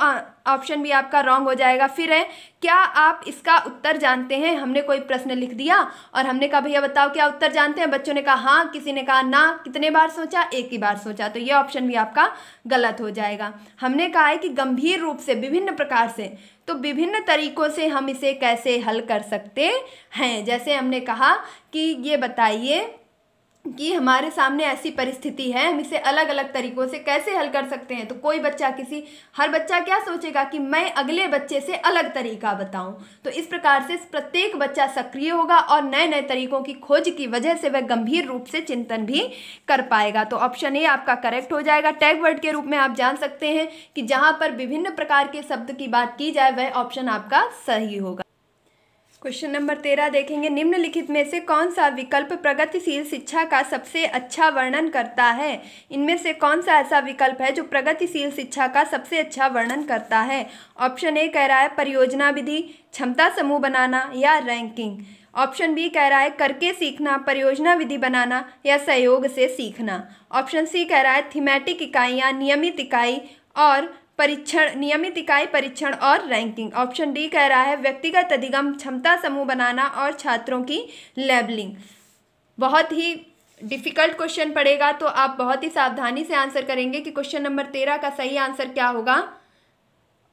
ऑप्शन भी आपका रॉन्ग हो जाएगा। फिर है, क्या आप इसका उत्तर जानते हैं। हमने कोई प्रश्न लिख दिया और हमने कहा भैया बताओ क्या उत्तर जानते हैं। बच्चों ने कहा हाँ, किसी ने कहा ना। कितने बार सोचा? एक ही बार सोचा। तो ये ऑप्शन भी आपका गलत हो जाएगा। हमने कहा है कि गंभीर रूप से, विभिन्न प्रकार से, तो विभिन्न तरीकों से हम इसे कैसे हल कर सकते हैं। जैसे हमने कहा कि ये बताइए कि हमारे सामने ऐसी परिस्थिति है, हम इसे अलग अलग तरीकों से कैसे हल कर सकते हैं। तो कोई बच्चा हर बच्चा क्या सोचेगा कि मैं अगले बच्चे से अलग तरीका बताऊं। तो इस प्रकार से प्रत्येक बच्चा सक्रिय होगा और नए नए तरीकों की खोज की वजह से वह गंभीर रूप से चिंतन भी कर पाएगा। तो ऑप्शन ए आपका करेक्ट हो जाएगा। टैग वर्ड के रूप में आप जान सकते हैं कि जहां पर विभिन्न प्रकार के शब्द की बात की जाए वह ऑप्शन आपका सही होगा। क्वेश्चन नंबर 13 देखेंगे, निम्नलिखित में से कौन सा विकल्प प्रगतिशील शिक्षा का सबसे अच्छा वर्णन करता है। इनमें से कौन सा ऐसा विकल्प है जो प्रगतिशील शिक्षा का सबसे अच्छा वर्णन करता है। ऑप्शन ए कह रहा है परियोजना विधि, क्षमता समूह बनाना या रैंकिंग। ऑप्शन बी कह रहा है करके सीखना, परियोजना विधि बनाना या सहयोग से सीखना। ऑप्शन सी कह रहा है थीमेटिक इकाइयाँ, नियमित इकाई और परीक्षण, नियमित इकाई परीक्षण और रैंकिंग। ऑप्शन डी कह रहा है व्यक्तिगत अधिगम, क्षमता समूह बनाना और छात्रों की लेबलिंग। बहुत ही डिफिकल्ट क्वेश्चन पड़ेगा तो आप बहुत ही सावधानी से आंसर करेंगे कि क्वेश्चन नंबर 13 का सही आंसर क्या होगा।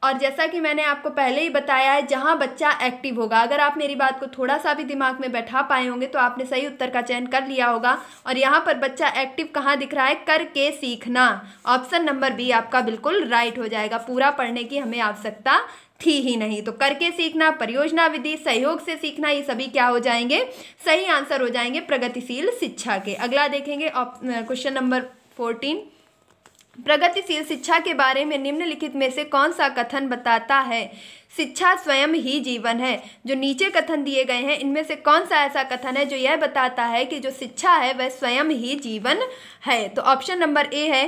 और जैसा कि मैंने आपको पहले ही बताया है, जहां बच्चा एक्टिव होगा, अगर आप मेरी बात को थोड़ा सा भी दिमाग में बैठा पाए होंगे तो आपने सही उत्तर का चयन कर लिया होगा। और यहाँ पर बच्चा एक्टिव कहाँ दिख रहा है? करके सीखना। ऑप्शन नंबर बी आपका बिल्कुल राइट हो जाएगा। पूरा पढ़ने की हमें आवश्यकता थी ही नहीं। तो करके सीखना, परियोजना विधि, सहयोग से सीखना, ये सभी क्या हो जाएंगे? सही आंसर हो जाएंगे प्रगतिशील शिक्षा के। अगला देखेंगे क्वेश्चन नंबर 14, प्रगतिशील शिक्षा के बारे में निम्नलिखित में से कौन सा कथन बताता है। शिक्षा स्वयं ही जीवन है। जो नीचे कथन दिए गए हैं इनमें से कौन सा ऐसा कथन है जो यह बताता है कि जो शिक्षा है वह स्वयं ही जीवन है। तो ऑप्शन नंबर ए है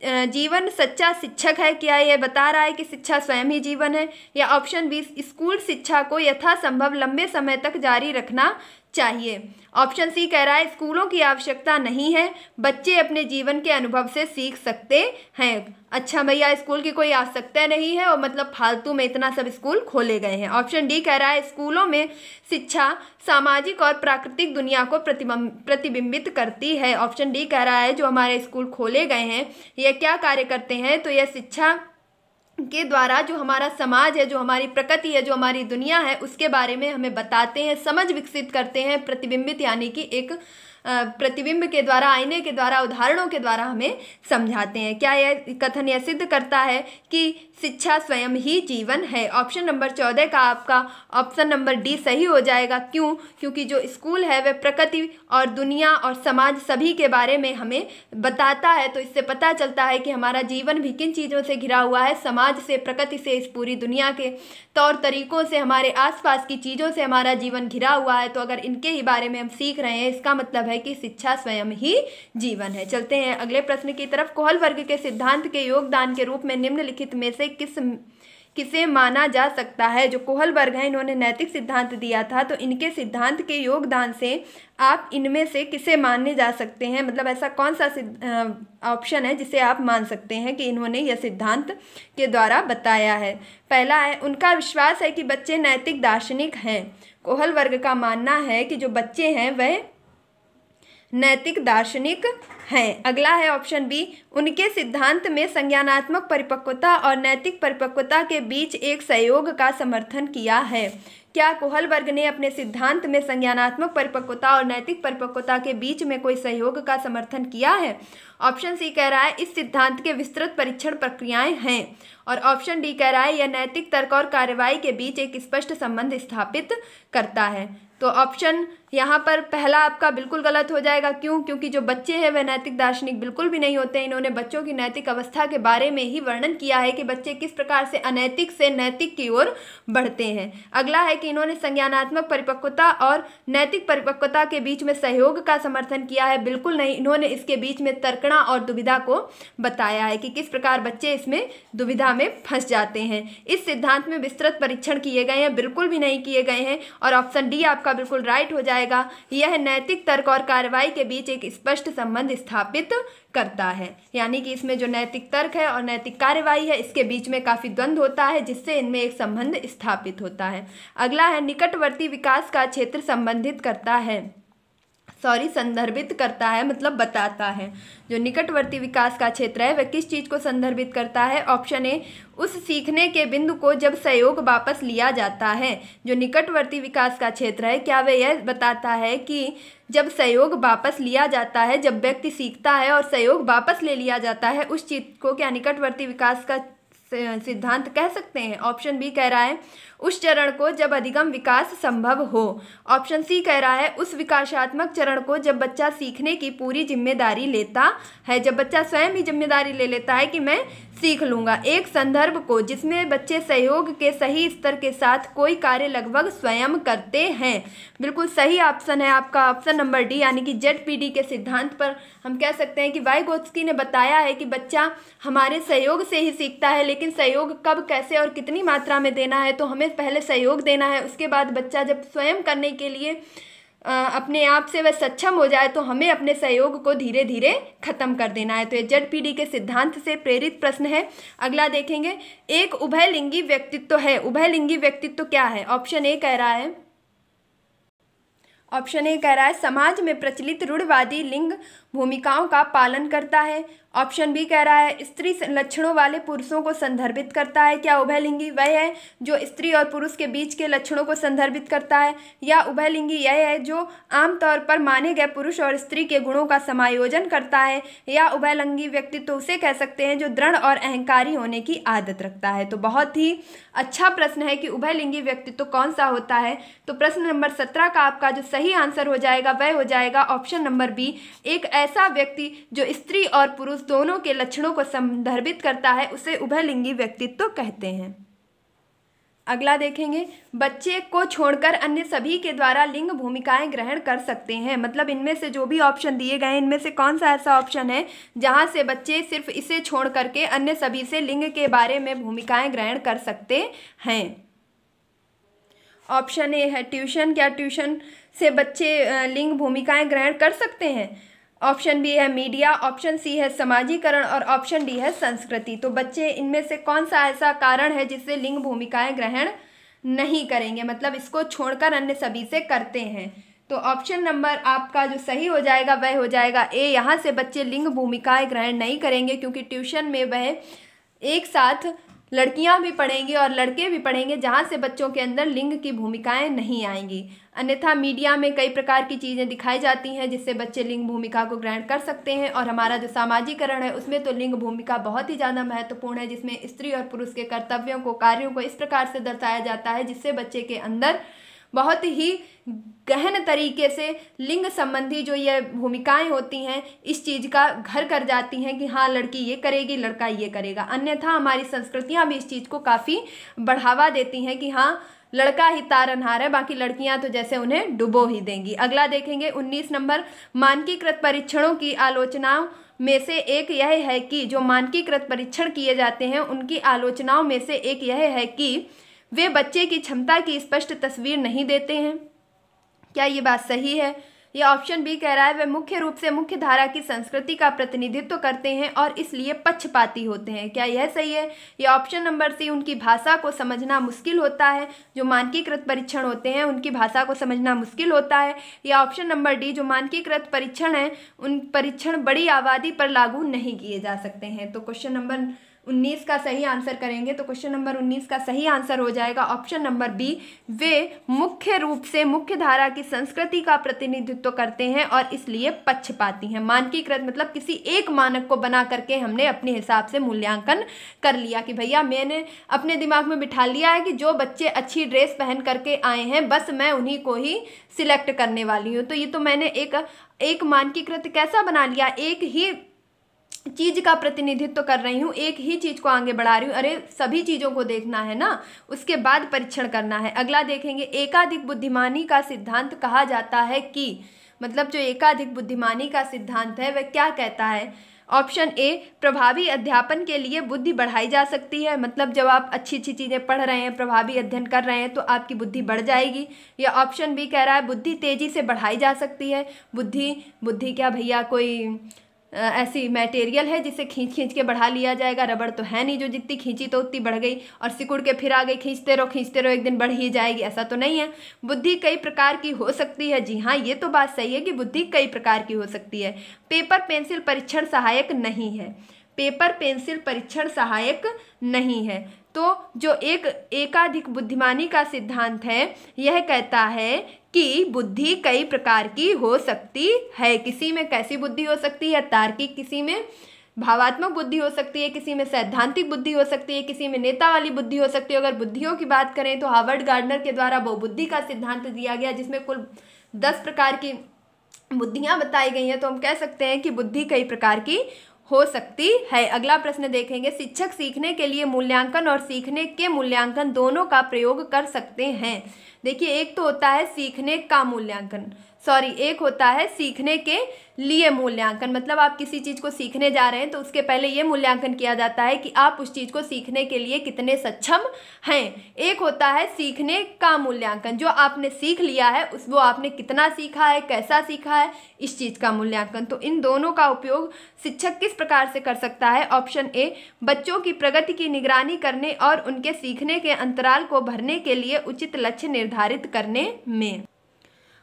जीवन सच्चा शिक्षक है, क्या यह बता रहा है कि शिक्षा स्वयं ही जीवन है? या ऑप्शन बी, स्कूल शिक्षा को यथासंभव लंबे समय तक जारी रखना चाहिए। ऑप्शन सी कह रहा है स्कूलों की आवश्यकता नहीं है, बच्चे अपने जीवन के अनुभव से सीख सकते हैं। अच्छा भैया, स्कूल की कोई आवश्यकता नहीं है और मतलब फालतू में इतना सब स्कूल खोले गए हैं। ऑप्शन डी कह रहा है स्कूलों में शिक्षा सामाजिक और प्राकृतिक दुनिया को प्रतिबिंबित करती है। ऑप्शन डी कह रहा है जो हमारे स्कूल खोले गए हैं ये क्या कार्य करते हैं, तो यह शिक्षा के द्वारा जो हमारा समाज है, जो हमारी प्रकृति है, जो हमारी दुनिया है, उसके बारे में हमें बताते हैं, समझ विकसित करते हैं। प्रतिबिंबित यानी कि एक प्रतिबिंब के द्वारा, आईने के द्वारा, उदाहरणों के द्वारा हमें समझाते हैं। क्या यह कथन यह सिद्ध करता है कि शिक्षा स्वयं ही जीवन है? ऑप्शन नंबर 14 का आपका ऑप्शन नंबर डी सही हो जाएगा। क्यों? क्योंकि जो स्कूल है वह प्रकृति और दुनिया और समाज सभी के बारे में हमें बताता है। तो इससे पता चलता है कि हमारा जीवन भी किन चीज़ों से घिरा हुआ है, समाज से, प्रकृति से, इस पूरी दुनिया के तौर तरीकों से, हमारे आसपास की चीज़ों से हमारा जीवन घिरा हुआ है। तो अगर इनके ही बारे में हम सीख रहे हैं, इसका मतलब है कि शिक्षा स्वयं ही जीवन है। चलते हैं अगले प्रश्न की तरफ। कोहल वर्ग के सिद्धांत के योगदान के रूप में निम्नलिखित में से किसे माना जा सकता है? जो कोहल वर्ग है इन्होंने नैतिक सिद्धांत दिया था, तो इनके सिद्धांत के योगदान से आप इनमें से किसे मानने जा सकते हैं? मतलब ऐसा कौन सा ऑप्शन है जिसे आप मान सकते हैं कि इन्होंने यह सिद्धांत के द्वारा बताया है? पहला है उनका विश्वास है कि बच्चे नैतिक दार्शनिक हैं। कोहल वर्ग का मानना है कि जो बच्चे हैं वह नैतिक दार्शनिक हैं। अगला है ऑप्शन बी, उनके सिद्धांत में संज्ञानात्मक परिपक्वता और नैतिक परिपक्वता के बीच एक सहयोग का समर्थन किया है। क्या कोहल वर्ग ने अपने सिद्धांत में संज्ञानात्मक परिपक्वता और नैतिक परिपक्वता के बीच में कोई सहयोग का समर्थन किया है? ऑप्शन सी कह रहा है इस सिद्धांत के विस्तृत परीक्षण प्रक्रियाएं हैं। और ऑप्शन डी कह रहा है यह नैतिक तर्क और कार्रवाई के बीच एक स्पष्ट संबंध स्थापित करता है। तो ऑप्शन यहाँ पर पहला आपका बिल्कुल गलत हो जाएगा। क्यों? क्योंकि जो बच्चे हैं वह नैतिक दार्शनिक बिल्कुल भी नहीं होते। इन्होंने बच्चों की नैतिक अवस्था के बारे में ही वर्णन किया है कि बच्चे किस प्रकार से अनैतिक से नैतिक की ओर बढ़ते हैं। अगला है कि इन्होंने संज्ञानात्मक परिपक्वता और नैतिक परिपक्वता के बीच में सहयोग का समर्थन किया है। बिल्कुल नहीं, इन्होंने इसके बीच में तर्कणा और दुविधा को बताया है कि किस प्रकार बच्चे इसमें दुविधा में फंस जाते हैं। इस सिद्धांत में विस्तृत परीक्षण किए गए हैं? बिल्कुल भी नहीं किए गए हैं। और ऑप्शन डी आपका बिल्कुल राइट हो जाएगा। यह नैतिक तर्क और कार्रवाई के बीच एक स्पष्ट संबंध स्थापित करता है। यानी कि इसमें जो नैतिक तर्क है और नैतिक कार्रवाई है इसके बीच में काफी द्वंद्व होता है, जिससे इनमें एक संबंध स्थापित होता है। अगला है निकटवर्ती विकास का क्षेत्र संबंधित करता है, संदर्भित करता है, मतलब बताता है। जो निकटवर्ती विकास का क्षेत्र है वह किस चीज़ को संदर्भित करता है? ऑप्शन ए, उस सीखने के बिंदु को जब सहयोग वापस लिया जाता है। जो निकटवर्ती विकास का क्षेत्र है क्या वह यह बताता है कि जब सहयोग वापस लिया जाता है, जब व्यक्ति सीखता है और सहयोग वापस ले लिया जाता है, उस चीज़ को क्या निकटवर्ती विकास का सिद्धांत कह सकते हैं? ऑप्शन बी कह रहा है उस चरण को जब अधिगम विकास संभव हो। ऑप्शन सी कह रहा है उस विकासात्मक चरण को जब बच्चा सीखने की पूरी जिम्मेदारी लेता है, जब बच्चा स्वयं ही जिम्मेदारी ले लेता है कि मैं सीख लूँगा। एक संदर्भ को जिसमें बच्चे सहयोग के सही स्तर के साथ कोई कार्य लगभग स्वयं करते हैं। बिल्कुल सही ऑप्शन है आपका ऑप्शन नंबर डी, यानी कि ZPD के सिद्धांत पर हम कह सकते हैं कि वाइगोत्स्की ने बताया है कि बच्चा हमारे सहयोग से ही सीखता है, लेकिन सहयोग कब, कैसे और कितनी मात्रा में देना है, तो हमें पहले सहयोग देना है। उसके बाद बच्चा जब स्वयं करने के लिए अपने आप से वह सक्षम हो जाए तो हमें अपने सहयोग को धीरे धीरे खत्म कर देना है। तो ये ZPD के सिद्धांत से प्रेरित प्रश्न है। अगला देखेंगे, एक उभयलिंगी व्यक्तित्व है। उभयलिंगी व्यक्तित्व क्या है? ऑप्शन ए कह रहा है समाज में प्रचलित रूढ़वादी लिंग भूमिकाओं का पालन करता है। ऑप्शन बी कह रहा है स्त्री लक्षणों वाले पुरुषों को संदर्भित करता है। क्या उभयलिंगी वह है जो स्त्री और पुरुष के बीच के लक्षणों को संदर्भित करता है, या उभयलिंगी यह है जो आमतौर पर माने गए पुरुष और स्त्री के गुणों का समायोजन करता है, या उभयलिंगी व्यक्तित्व उसे कह सकते हैं जो दृढ़ और अहंकारी होने की आदत रखता है? तो बहुत ही अच्छा प्रश्न है कि उभयलिंगी व्यक्तित्व कौन सा होता है। तो प्रश्न नंबर 17 का आपका जो सही आंसर हो जाएगा वह हो जाएगा ऑप्शन नंबर बी, एक ऐसा व्यक्ति जो स्त्री और पुरुष दोनों के लक्षणों को संदर्भित करता है उसे उभयलिंगी व्यक्तित्व कहते हैं। अगला देखेंगे, बच्चे को छोड़कर अन्य सभी के द्वारा लिंग भूमिकाएं ग्रहण कर सकते हैं। मतलब इनमें से जो भी ऑप्शन दिए गए हैं इनमें से कौन सा ऐसा ऑप्शन है जहां से बच्चे सिर्फ इसे छोड़ करके अन्य सभी से लिंग के बारे में भूमिकाएं ग्रहण कर सकते हैं। ऑप्शन ए है ट्यूशन। क्या ट्यूशन से बच्चे लिंग भूमिकाएं ग्रहण कर सकते हैं? ऑप्शन बी है मीडिया, ऑप्शन सी है समाजीकरण और ऑप्शन डी है संस्कृति। तो बच्चे इनमें से कौन सा ऐसा कारण है जिससे लिंग भूमिकाएं ग्रहण नहीं करेंगे, मतलब इसको छोड़कर अन्य सभी से करते हैं? तो ऑप्शन नंबर आपका जो सही हो जाएगा वह हो जाएगा ए। यहाँ से बच्चे लिंग भूमिकाएं ग्रहण नहीं करेंगे क्योंकि ट्यूशन में वह एक साथ लड़कियां भी पढ़ेंगी और लड़के भी पढ़ेंगे, जहां से बच्चों के अंदर लिंग की भूमिकाएं नहीं आएंगी। अन्यथा मीडिया में कई प्रकार की चीज़ें दिखाई जाती हैं जिससे बच्चे लिंग भूमिका को ग्रहण कर सकते हैं। और हमारा जो सामाजिकरण है उसमें तो लिंग भूमिका बहुत ही ज़्यादा महत्वपूर्ण है, जिसमें स्त्री और पुरुष के कर्तव्यों को, कार्यों को इस प्रकार से दर्शाया जाता है जिससे बच्चे के अंदर बहुत ही गहन तरीके से लिंग संबंधी जो ये भूमिकाएं होती हैं इस चीज़ का घर कर जाती हैं कि हाँ लड़की ये करेगी, लड़का ये करेगा। अन्यथा हमारी संस्कृतियां भी इस चीज़ को काफ़ी बढ़ावा देती हैं कि हाँ लड़का ही तारनहार है, बाकी लड़कियां तो जैसे उन्हें डुबो ही देंगी। अगला देखेंगे 19 नंबर, मानकीकृत परीक्षणों की आलोचनाओं में से एक यह है कि जो मानकीकृत परीक्षण किए जाते हैं उनकी आलोचनाओं में से एक यह है कि वे बच्चे की क्षमता की स्पष्ट तस्वीर नहीं देते हैं। क्या ये बात सही है? ये ऑप्शन बी कह रहा है वे मुख्य रूप से मुख्य धारा की संस्कृति का प्रतिनिधित्व करते हैं और इसलिए पक्षपाती होते हैं। क्या यह सही है? ये ऑप्शन नंबर सी, उनकी भाषा को समझना मुश्किल होता है। जो मानकीकृत परीक्षण होते हैं उनकी भाषा को समझना मुश्किल होता है। या ऑप्शन नंबर डी, जो मानकीकृत परीक्षण हैं उन परीक्षण बड़ी आबादी पर लागू नहीं किए जा सकते हैं। तो क्वेश्चन नंबर 19 का सही आंसर करेंगे तो क्वेश्चन नंबर 19 का सही आंसर हो जाएगा ऑप्शन नंबर बी, वे मुख्य रूप से मुख्य धारा की संस्कृति का प्रतिनिधित्व करते हैं और इसलिए पक्षपाती हैं। मानकीकृत मतलब किसी एक मानक को बना करके हमने अपने हिसाब से मूल्यांकन कर लिया कि भैया मैंने अपने दिमाग में बिठा लिया है कि जो बच्चे अच्छी ड्रेस पहन करके आए हैं बस मैं उन्हीं को ही सिलेक्ट करने वाली हूँ। तो ये तो मैंने एक मानकीकृत कैसा बना लिया, एक ही चीज का प्रतिनिधित्व कर रही हूँ, एक ही चीज को आगे बढ़ा रही हूँ। अरे सभी चीजों को देखना है ना, उसके बाद परीक्षण करना है। अगला देखेंगे, एकाधिक बुद्धिमानी का सिद्धांत कहा जाता है कि, मतलब जो एकाधिक बुद्धिमानी का सिद्धांत है वह क्या कहता है? ऑप्शन ए, प्रभावी अध्यापन के लिए बुद्धि बढ़ाई जा सकती है। मतलब जब आप अच्छी अच्छी चीज़ें पढ़ रहे हैं, प्रभावी अध्ययन कर रहे हैं तो आपकी बुद्धि बढ़ जाएगी। या ऑप्शन बी कह रहा है बुद्धि तेजी से बढ़ाई जा सकती है। बुद्धि क्या भैया कोई ऐसी मटेरियल है जिसे खींच खींच के बढ़ा लिया जाएगा? रबड़ तो है नहीं जो जितनी खींची तो उतनी बढ़ गई और सिकुड़ के फिर आ गई, खींचते रहो एक दिन बढ़ ही जाएगी, ऐसा तो नहीं है। बुद्धि कई प्रकार की हो सकती है। जी हाँ, ये तो बात सही है कि बुद्धि कई प्रकार की हो सकती है। पेपर पेंसिल परीक्षण सहायक नहीं है। पेपर पेंसिल परीक्षण सहायक नहीं है। तो जो एकाधिक बुद्धिमानी का सिद्धांत है यह कहता है कि बुद्धि कई प्रकार की हो सकती है। किसी में कैसी बुद्धि हो सकती है? तार्किक, किसी में भावात्मक बुद्धि हो सकती है, किसी में सैद्धांतिक बुद्धि हो सकती है, किसी में नेता वाली बुद्धि हो सकती है। अगर बुद्धियों की बात करें तो हार्वर्ड गार्डनर के द्वारा बहुबुद्धि का सिद्धांत दिया गया जिसमें कुल 10 प्रकार की बुद्धियां बताई गई हैं। तो हम कह सकते हैं कि बुद्धि कई प्रकार की हो सकती है। अगला प्रश्न देखेंगे, शिक्षक सीखने के लिए मूल्यांकन और सीखने के मूल्यांकन दोनों का प्रयोग कर सकते हैं। देखिए, एक तो होता है सीखने का मूल्यांकन, एक होता है सीखने के लिए मूल्यांकन। मतलब आप किसी चीज़ को सीखने जा रहे हैं तो उसके पहले ये मूल्यांकन किया जाता है कि आप उस चीज़ को सीखने के लिए कितने सक्षम हैं। एक होता है सीखने का मूल्यांकन, जो आपने सीख लिया है वो आपने कितना सीखा है, कैसा सीखा है, इस चीज़ का मूल्यांकन। तो इन दोनों का उपयोग शिक्षक किस प्रकार से कर सकता है? ऑप्शन ए, बच्चों की प्रगति की निगरानी करने और उनके सीखने के अंतराल को भरने के लिए उचित लक्ष्य निर्धारित करने में।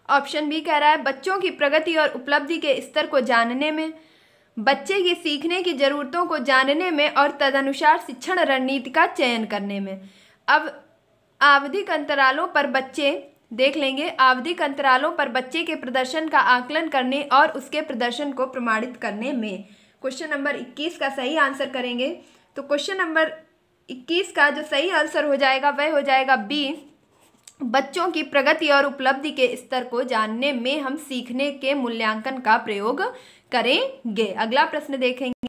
ऑप्शन बी कह रहा है बच्चों की प्रगति और उपलब्धि के स्तर को जानने में, बच्चे की सीखने की ज़रूरतों को जानने में और तदनुसार शिक्षण रणनीति का चयन करने में। अब आवधिक अंतरालों पर बच्चे देख लेंगे, आवधिक अंतरालों पर बच्चे के प्रदर्शन का आकलन करने और उसके प्रदर्शन को प्रमाणित करने में। क्वेश्चन नंबर 21 का सही आंसर करेंगे तो क्वेश्चन नंबर 21 का जो सही आंसर हो जाएगा वह हो जाएगा बी, बच्चों की प्रगति और उपलब्धि के स्तर को जानने में हम सीखने के मूल्यांकन का प्रयोग करेंगे। अगला प्रश्न देखेंगे,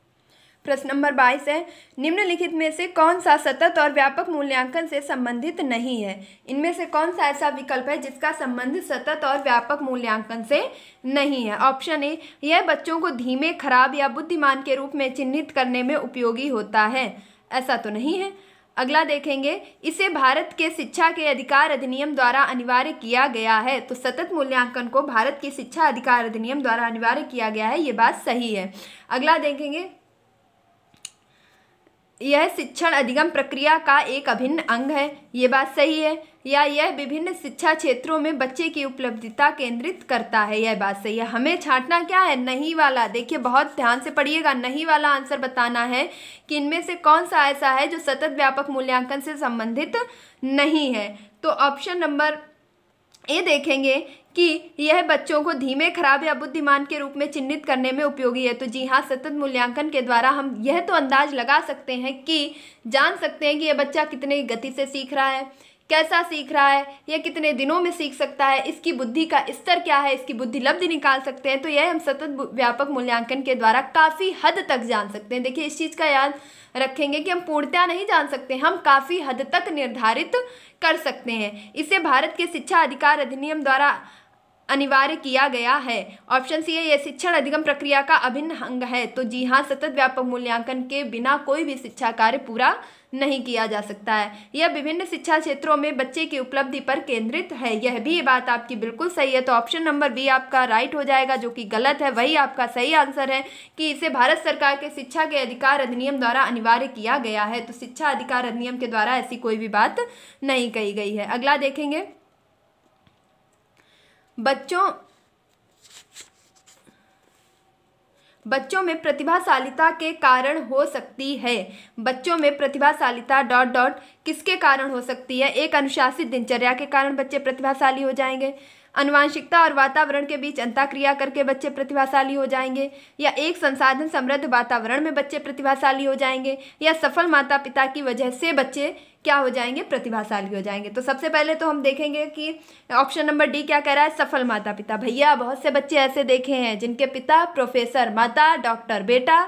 प्रश्न नंबर 22 है, निम्नलिखित में से कौन सा सतत और व्यापक मूल्यांकन से संबंधित नहीं है। इनमें से कौन सा ऐसा विकल्प है जिसका संबंध सतत और व्यापक मूल्यांकन से नहीं है। ऑप्शन ए, यह बच्चों को धीमे, खराब या बुद्धिमान के रूप में चिन्हित करने में उपयोगी होता है। ऐसा तो नहीं है। अगला देखेंगे, इसे भारत के शिक्षा के अधिकार अधिनियम द्वारा अनिवार्य किया गया है। तो सतत मूल्यांकन को भारत की शिक्षा अधिकार अधिनियम द्वारा अनिवार्य किया गया है, ये बात सही है। अगला देखेंगे, यह शिक्षण अधिगम प्रक्रिया का एक अभिन्न अंग है, ये बात सही है। या यह विभिन्न शिक्षा क्षेत्रों में बच्चे की उपलब्धता केंद्रित करता है, यह बात सही है। हमें छांटना क्या है, नहीं वाला। देखिए बहुत ध्यान से पढ़िएगा, नहीं वाला आंसर बताना है कि इनमें से कौन सा ऐसा है जो सतत व्यापक मूल्यांकन से संबंधित नहीं है। तो ऑप्शन नंबर ए देखेंगे कि यह बच्चों को धीमे, खराब या बुद्धिमान के रूप में चिन्हित करने में उपयोगी है। तो जी हाँ, सतत मूल्यांकन के द्वारा हम यह तो अंदाज लगा सकते हैं कि जान सकते हैं कि यह बच्चा कितने गति से सीख रहा है, कैसा सीख रहा है, यह कितने दिनों में सीख सकता है, इसकी बुद्धि का स्तर क्या है, इसकी बुद्धि लब्धि निकाल सकते हैं। तो यह हम सतत व्यापक मूल्यांकन के द्वारा काफ़ी हद तक जान सकते हैं। देखिए इस चीज़ का याद रखेंगे कि हम पूर्णतया नहीं जान सकते, हम काफ़ी हद तक निर्धारित कर सकते हैं। इसे भारत के शिक्षा अधिकार अधिनियम द्वारा अनिवार्य किया गया है। ऑप्शन सी है, यह शिक्षण अधिगम प्रक्रिया का अभिन्न अंग है। तो जी हाँ, सतत व्यापक मूल्यांकन के बिना कोई भी शिक्षा कार्य पूरा नहीं किया जा सकता है। यह विभिन्न शिक्षा क्षेत्रों में बच्चे की उपलब्धि पर केंद्रित है, यह भी बात आपकी बिल्कुल सही है। तो ऑप्शन नंबर बी आपका राइट हो जाएगा, जो कि गलत है। वही आपका सही आंसर है कि इसे भारत सरकार के शिक्षा के अधिकार अधिनियम द्वारा अनिवार्य किया गया है। तो शिक्षा अधिकार अधिनियम के द्वारा ऐसी कोई भी बात नहीं कही गई है। अगला देखेंगे, बच्चों में प्रतिभाशालिता के कारण हो सकती है। बच्चों में प्रतिभाशालिता डॉट डॉट किसके कारण हो सकती है। एक, अनुशासित दिनचर्या के कारण बच्चे प्रतिभाशाली हो जाएंगे। आनुवांशिकता और वातावरण के बीच अंतःक्रिया करके बच्चे प्रतिभाशाली हो जाएंगे। या एक, संसाधन समृद्ध वातावरण में बच्चे प्रतिभाशाली हो जाएंगे। या सफल माता पिता की वजह से बच्चे क्या हो जाएंगे, प्रतिभाशाली हो जाएंगे। तो सबसे पहले तो हम देखेंगे कि ऑप्शन नंबर डी क्या कह रहा है, सफल माता पिता। भैया बहुत से बच्चे ऐसे देखे हैं जिनके पिता प्रोफेसर, माता डॉक्टर, बेटा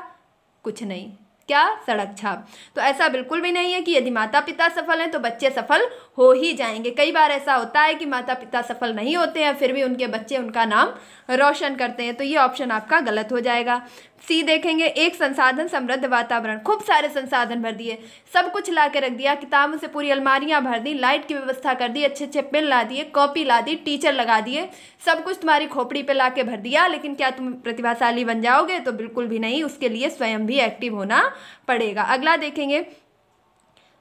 कुछ नहीं, क्या, सड़क छाप। तो ऐसा बिल्कुल भी नहीं है कि यदि माता पिता सफल हैं तो बच्चे सफल हो ही जाएंगे। कई बार ऐसा होता है कि माता पिता सफल नहीं होते हैं, फिर भी उनके बच्चे उनका नाम रोशन करते हैं। तो ये ऑप्शन आपका गलत हो जाएगा। सी देखेंगे, एक, संसाधन समृद्ध वातावरण, खूब सारे संसाधन भर दिए, सब कुछ ला के रख दिया, किताबों से पूरी अलमारियां भर दी, लाइट की व्यवस्था कर दी, अच्छे अच्छे पेन ला दिए, कॉपी ला दी, टीचर लगा दिए, सब कुछ तुम्हारी खोपड़ी पे ला के भर दिया, लेकिन क्या तुम प्रतिभाशाली बन जाओगे? तो बिल्कुल भी नहीं, उसके लिए स्वयं भी एक्टिव होना पड़ेगा। अगला देखेंगे,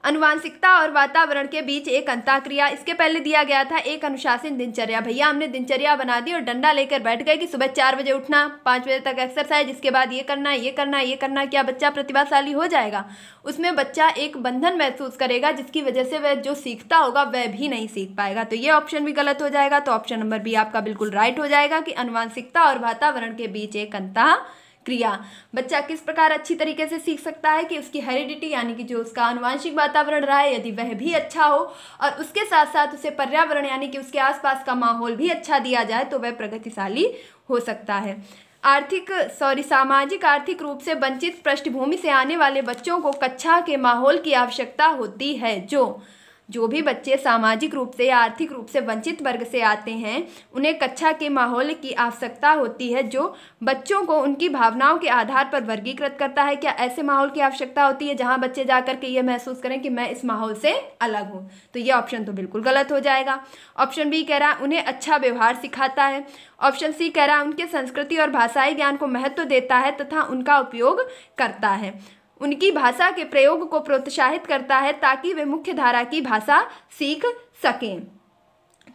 अनुवांशिकता और वातावरण के बीच एक अंतःक्रिया। इसके पहले दिया गया था एक, अनुशासित दिनचर्या। भैया हमने दिनचर्या बना दी और डंडा लेकर बैठ गए कि सुबह 4 बजे उठना, 5 बजे तक एक्सरसाइज, इसके बाद ये करना, ये करना, ये करना। क्या बच्चा प्रतिभाशाली हो जाएगा? उसमें बच्चा एक बंधन महसूस करेगा जिसकी वजह से वह जो सीखता होगा वह भी नहीं सीख पाएगा। तो ये ऑप्शन भी गलत हो जाएगा। तो ऑप्शन नंबर बी आपका बिल्कुल राइट हो जाएगा कि अनुवांशिकता और वातावरण के बीच एक क्रिया। बच्चा किस प्रकार अच्छी तरीके से सीख सकता है कि उसकी हेरिडिटी यानी कि जो उसका आनुवांशिक वातावरण रहा है यदि वह भी अच्छा हो और उसके साथ साथ उसे पर्यावरण यानी कि उसके आसपास का माहौल भी अच्छा दिया जाए तो वह प्रगतिशाली हो सकता है। सामाजिक आर्थिक रूप से वंचित पृष्ठभूमि से आने वाले बच्चों को कक्षा के माहौल की आवश्यकता होती है। जो भी बच्चे सामाजिक रूप से या आर्थिक रूप से वंचित वर्ग से आते हैं उन्हें कक्षा के माहौल की आवश्यकता होती है जो बच्चों को उनकी भावनाओं के आधार पर वर्गीकृत करता है। क्या ऐसे माहौल की आवश्यकता होती है जहां बच्चे जाकर के ये महसूस करें कि मैं इस माहौल से अलग हूं? तो ये ऑप्शन तो बिल्कुल गलत हो जाएगा। ऑप्शन बी कह रहा है उन्हें अच्छा व्यवहार सिखाता है। ऑप्शन सी कह रहा है उनके संस्कृति और भाषाई ज्ञान को महत्व देता है तथा उनका उपयोग करता है। उनकी भाषा के प्रयोग को प्रोत्साहित करता है ताकि वे मुख्य धारा की भाषा सीख सकें।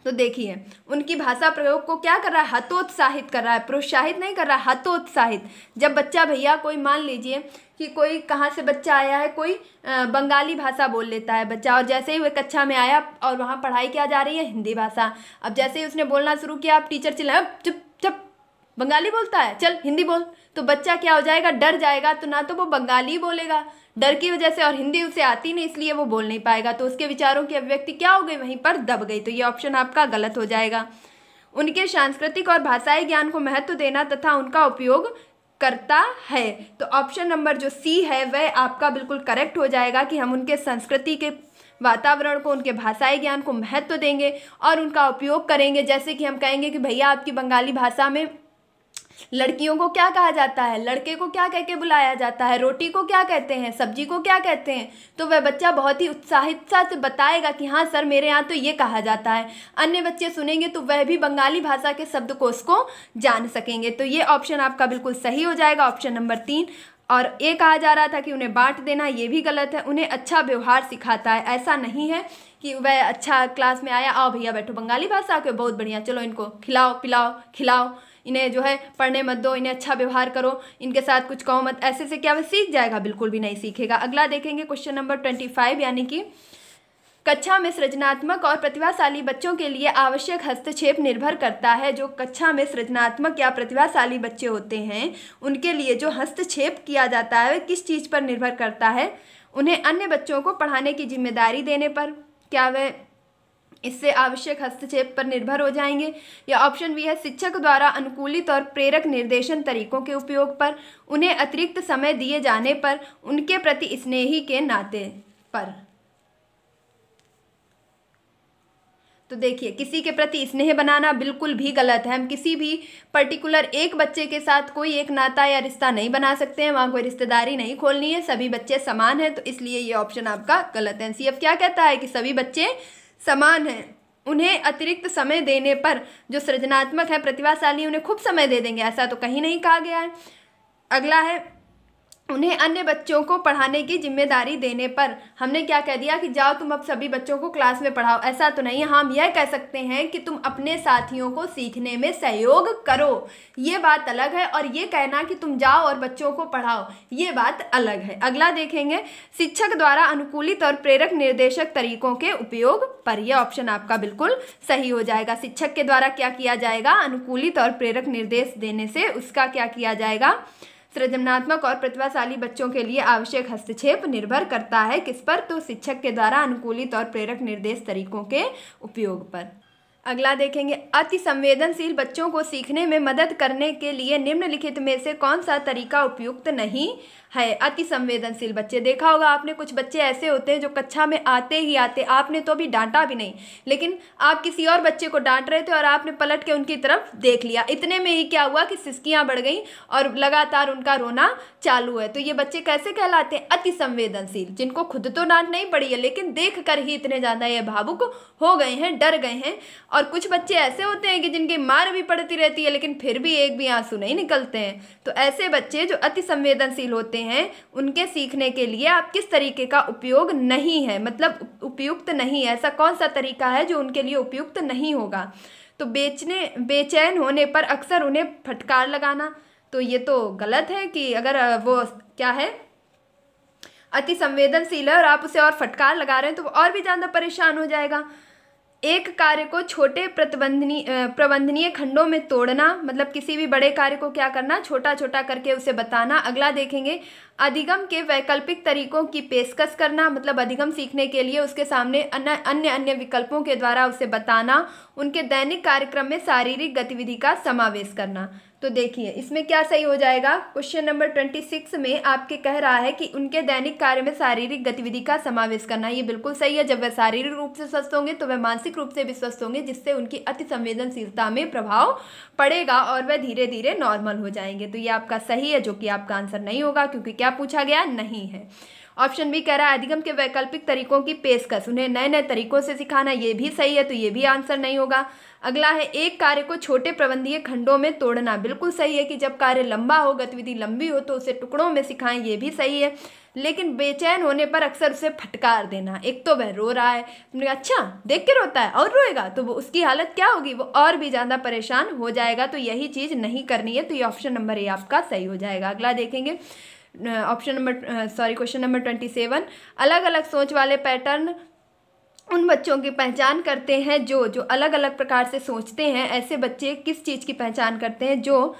तो देखिए उनकी भाषा प्रयोग को क्या कर रहा है, हतोत्साहित कर रहा है, प्रोत्साहित नहीं कर रहा है, हतोत्साहित। जब बच्चा भैया कोई मान लीजिए कि कोई कहाँ से बच्चा आया है, कोई बंगाली भाषा बोल लेता है बच्चा और जैसे ही वह कक्षा में आया और वहाँ पढ़ाई क्या जा रही है, हिंदी भाषा। अब जैसे ही उसने बोलना शुरू किया अब टीचर चिल्लाया चुप चुप, बंगाली बोलता है, चल हिंदी बोल। तो बच्चा क्या हो जाएगा, डर जाएगा। तो ना तो वो बंगाली बोलेगा डर की वजह से और हिंदी उसे आती नहीं इसलिए वो बोल नहीं पाएगा। तो उसके विचारों की अभिव्यक्ति क्या हो गई, वहीं पर दब गई। तो ये ऑप्शन आपका गलत हो जाएगा। उनके सांस्कृतिक और भाषाई ज्ञान को महत्व देना तथा उनका उपयोग करता है। तो ऑप्शन नंबर जो सी है वह आपका बिल्कुल करेक्ट हो जाएगा कि हम उनके संस्कृति के वातावरण को, उनके भाषाई ज्ञान को महत्व देंगे और उनका उपयोग करेंगे। जैसे कि हम कहेंगे कि भैया आपकी बंगाली भाषा में लड़कियों को क्या कहा जाता है, लड़के को क्या कह के बुलाया जाता है, रोटी को क्या कहते हैं, सब्जी को क्या कहते हैं। तो वह बच्चा बहुत ही उत्साहितता से बताएगा कि हाँ सर मेरे यहाँ तो ये कहा जाता है। अन्य बच्चे सुनेंगे तो वह भी बंगाली भाषा के शब्दकोश को जान सकेंगे। तो ये ऑप्शन आपका बिल्कुल सही हो जाएगा, ऑप्शन नंबर 3। और ये कहा जा रहा था कि उन्हें बांट देना, ये भी गलत है। उन्हें अच्छा व्यवहार सिखाता है। ऐसा नहीं है कि वह अच्छा क्लास में आया, आओ भैया बैठो बंगाली भाषा के बहुत बढ़िया, चलो इनको खिलाओ पिलाओ खिलाओ, इन्हें जो है पढ़ने मत दो, इन्हें अच्छा व्यवहार करो, इनके साथ कुछ कहो मत। ऐसे से क्या वह सीख जाएगा? बिल्कुल भी नहीं सीखेगा। अगला देखेंगे क्वेश्चन नंबर 25, यानी कि कक्षा में सृजनात्मक और प्रतिभाशाली बच्चों के लिए आवश्यक हस्तक्षेप निर्भर करता है। जो कक्षा में सृजनात्मक या प्रतिभाशाली बच्चे होते हैं उनके लिए जो हस्तक्षेप किया जाता है वह किस चीज़ पर निर्भर करता है? उन्हें अन्य बच्चों को पढ़ाने की जिम्मेदारी देने पर, क्या वह इससे आवश्यक हस्तक्षेप पर निर्भर हो जाएंगे? या ऑप्शन बी है शिक्षक द्वारा अनुकूलित और प्रेरक निर्देशन तरीकों के उपयोग पर, उन्हें अतिरिक्त समय दिए जाने पर, उनके प्रति स्नेही के नाते पर। तो देखिए, किसी के प्रति स्नेह बनाना बिल्कुल भी गलत है। हम किसी भी पर्टिकुलर एक बच्चे के साथ कोई एक नाता या रिश्ता नहीं बना सकते हैं, वहाँ कोई रिश्तेदारी नहीं खोलनी है। सभी बच्चे समान हैं, तो इसलिए ये ऑप्शन आपका गलत है। एनसीएफ क्या कहता है कि सभी बच्चे समान हैं, उन्हें अतिरिक्त समय देने पर, जो सृजनात्मक है प्रतिभाशाली उन्हें खूब समय दे देंगे, ऐसा तो कहीं नहीं कहा गया है। अगला है उन्हें अन्य बच्चों को पढ़ाने की जिम्मेदारी देने पर। हमने क्या कह दिया कि जाओ तुम अब सभी बच्चों को क्लास में पढ़ाओ, ऐसा तो नहीं है। हम यह कह सकते हैं कि तुम अपने साथियों को सीखने में सहयोग करो, ये बात अलग है। और ये कहना कि तुम जाओ और बच्चों को पढ़ाओ, ये बात अलग है। अगला देखेंगे शिक्षक द्वारा अनुकूलित और प्रेरक निर्देशक तरीकों के उपयोग पर। यह ऑप्शन आपका बिल्कुल सही हो जाएगा। शिक्षक के द्वारा क्या किया जाएगा? अनुकूलित और प्रेरक निर्देश देने से उसका क्या किया जाएगा? सृजनात्मक और प्रतिभाशाली बच्चों के लिए आवश्यक हस्तक्षेप निर्भर करता है किस पर? तो शिक्षक के द्वारा अनुकूलित और प्रेरक निर्देश तरीकों के उपयोग पर। अगला देखेंगे अति संवेदनशील बच्चों को सीखने में मदद करने के लिए निम्नलिखित में से कौन सा तरीका उपयुक्त नहीं है? अति संवेदनशील बच्चे, देखा होगा आपने, कुछ बच्चे ऐसे होते हैं जो कक्षा में आते ही आते, आपने तो अभी डांटा भी नहीं, लेकिन आप किसी और बच्चे को डांट रहे थे और आपने पलट के उनकी तरफ देख लिया, इतने में ही क्या हुआ कि सिसकियां बढ़ गई और लगातार उनका रोना चालू है। तो ये बच्चे कैसे कहलाते हैं? अति संवेदनशील, जिनको खुद तो डांट नहीं पड़ी है लेकिन देख कर ही इतने ज़्यादा ये भावुक हो गए हैं, डर गए हैं। और कुछ बच्चे ऐसे होते हैं कि जिनकी मार भी पड़ती रहती है लेकिन फिर भी एक भी आंसू नहीं निकलते हैं। तो ऐसे बच्चे जो अति संवेदनशील होते हैं उनके सीखने के लिए आप किस तरीके का उपयोग नहीं है, मतलब उपयुक्त नहीं है, ऐसा कौन सा तरीका है जो उनके लिए उपयुक्त नहीं होगा? तो बेचैन होने पर अक्सर उन्हें फटकार लगाना, तो ये तो गलत है कि अगर वो क्या है अति संवेदनशील है और आप उसे और फटकार लगा रहे हैं तो वो और भी ज़्यादा परेशान हो जाएगा। एक कार्य को छोटे प्रबंधनीय खंडों में तोड़ना, मतलब किसी भी बड़े कार्य को क्या करना, छोटा छोटा करके उसे बताना। अगला देखेंगे अधिगम के वैकल्पिक तरीकों की पेशकश करना, मतलब अधिगम सीखने के लिए उसके सामने अन्य विकल्पों के द्वारा उसे बताना। उनके दैनिक कार्यक्रम में शारीरिक गतिविधि का समावेश करना। तो देखिए इसमें क्या सही हो जाएगा? क्वेश्चन नंबर 26 में आपके कह रहा है कि उनके दैनिक कार्य में शारीरिक गतिविधि का समावेश करना। ये बिल्कुल सही है। जब वह शारीरिक रूप से स्वस्थ होंगे तो वह मानसिक रूप से भी स्वस्थ होंगे, जिससे उनकी अति संवेदनशीलता में प्रभाव पड़ेगा और वह धीरे धीरे नॉर्मल हो जाएंगे। तो ये आपका सही है, जो कि आपका आंसर नहीं होगा क्योंकि क्या पूछा गया नहीं है। ऑप्शन बी कह रहा है अधिगम के वैकल्पिक तरीकों की पेशकश, उन्हें नए नए तरीकों से सिखाना, ये भी सही है, तो ये भी आंसर नहीं होगा। अगला है एक कार्य को छोटे प्रबंधीय खंडों में तोड़ना, बिल्कुल सही है कि जब कार्य लंबा हो, गतिविधि लंबी हो तो उसे टुकड़ों में सिखाएं, ये भी सही है। लेकिन बेचैन होने पर अक्सर उसे फटकार देना, एक तो वह रो रहा है, तुमने कहा अच्छा देख के रोता है और रोएगा, तो वो उसकी हालत क्या होगी, वो और भी ज़्यादा परेशान हो जाएगा। तो यही चीज़ नहीं करनी है, तो ये ऑप्शन नंबर ए आपका सही हो जाएगा। अगला देखेंगे क्वेश्चन नंबर 27, अलग अलग सोच वाले पैटर्न उन बच्चों की पहचान करते हैं जो अलग अलग प्रकार से सोचते हैं। ऐसे बच्चे किस चीज़ की पहचान करते हैं? जो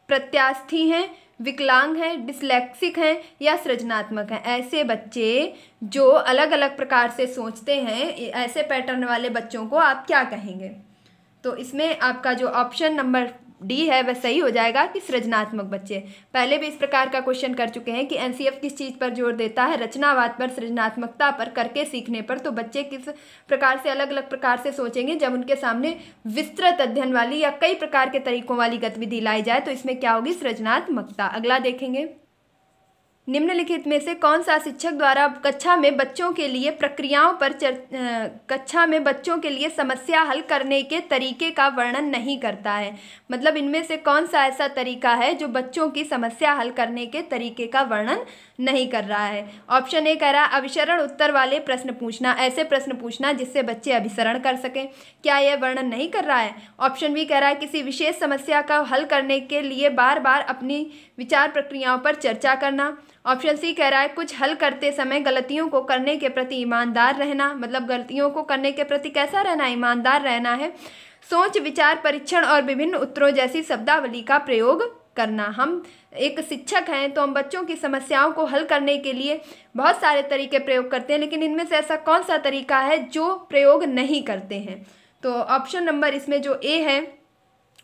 प्रत्यास्थी हैं, विकलांग हैं, डिसलेक्सिक हैं या सृजनात्मक हैं। ऐसे बच्चे जो अलग अलग प्रकार से सोचते हैं, ऐसे पैटर्न वाले बच्चों को आप क्या कहेंगे? तो इसमें आपका जो ऑप्शन नंबर डी है वह सही हो जाएगा कि सृजनात्मक बच्चे। पहले भी इस प्रकार का क्वेश्चन कर चुके हैं कि एनसीएफ किस चीज़ पर जोर देता है, रचनावाद पर, सृजनात्मकता पर, करके सीखने पर। तो बच्चे किस प्रकार से अलग अलग प्रकार से सोचेंगे जब उनके सामने विस्तृत अध्ययन वाली या कई प्रकार के तरीकों वाली गतिविधि लाई जाए, तो इसमें क्या होगी, सृजनात्मकता। अगला देखेंगे, निम्नलिखित में से कौन सा शिक्षक द्वारा कक्षा में बच्चों के लिए प्रक्रियाओं पर कक्षा में बच्चों के लिए समस्या हल करने के तरीके का वर्णन नहीं करता है। मतलब इनमें से कौन सा ऐसा तरीका है जो बच्चों की समस्या हल करने के तरीके का वर्णन नहीं कर रहा है। ऑप्शन ए कह रहा है अभिसरण उत्तर वाले प्रश्न पूछना, ऐसे प्रश्न पूछना जिससे बच्चे अभिसरण कर सकें। क्या यह वर्णन नहीं कर रहा है। ऑप्शन बी कह रहा है किसी विशेष समस्या का हल करने के लिए बार बार अपनी विचार प्रक्रियाओं पर चर्चा करना। ऑप्शन सी कह रहा है कुछ हल करते समय गलतियों को करने के प्रति ईमानदार रहना। मतलब गलतियों को करने के प्रति कैसा रहना, ईमानदार रहना है। सोच विचार परीक्षण और विभिन्न उत्तरों जैसी शब्दावली का प्रयोग करना। हम एक शिक्षक हैं तो हम बच्चों की समस्याओं को हल करने के लिए बहुत सारे तरीके प्रयोग करते हैं, लेकिन इनमें से ऐसा कौन सा तरीका है जो प्रयोग नहीं करते हैं। तो ऑप्शन नंबर इसमें जो ए है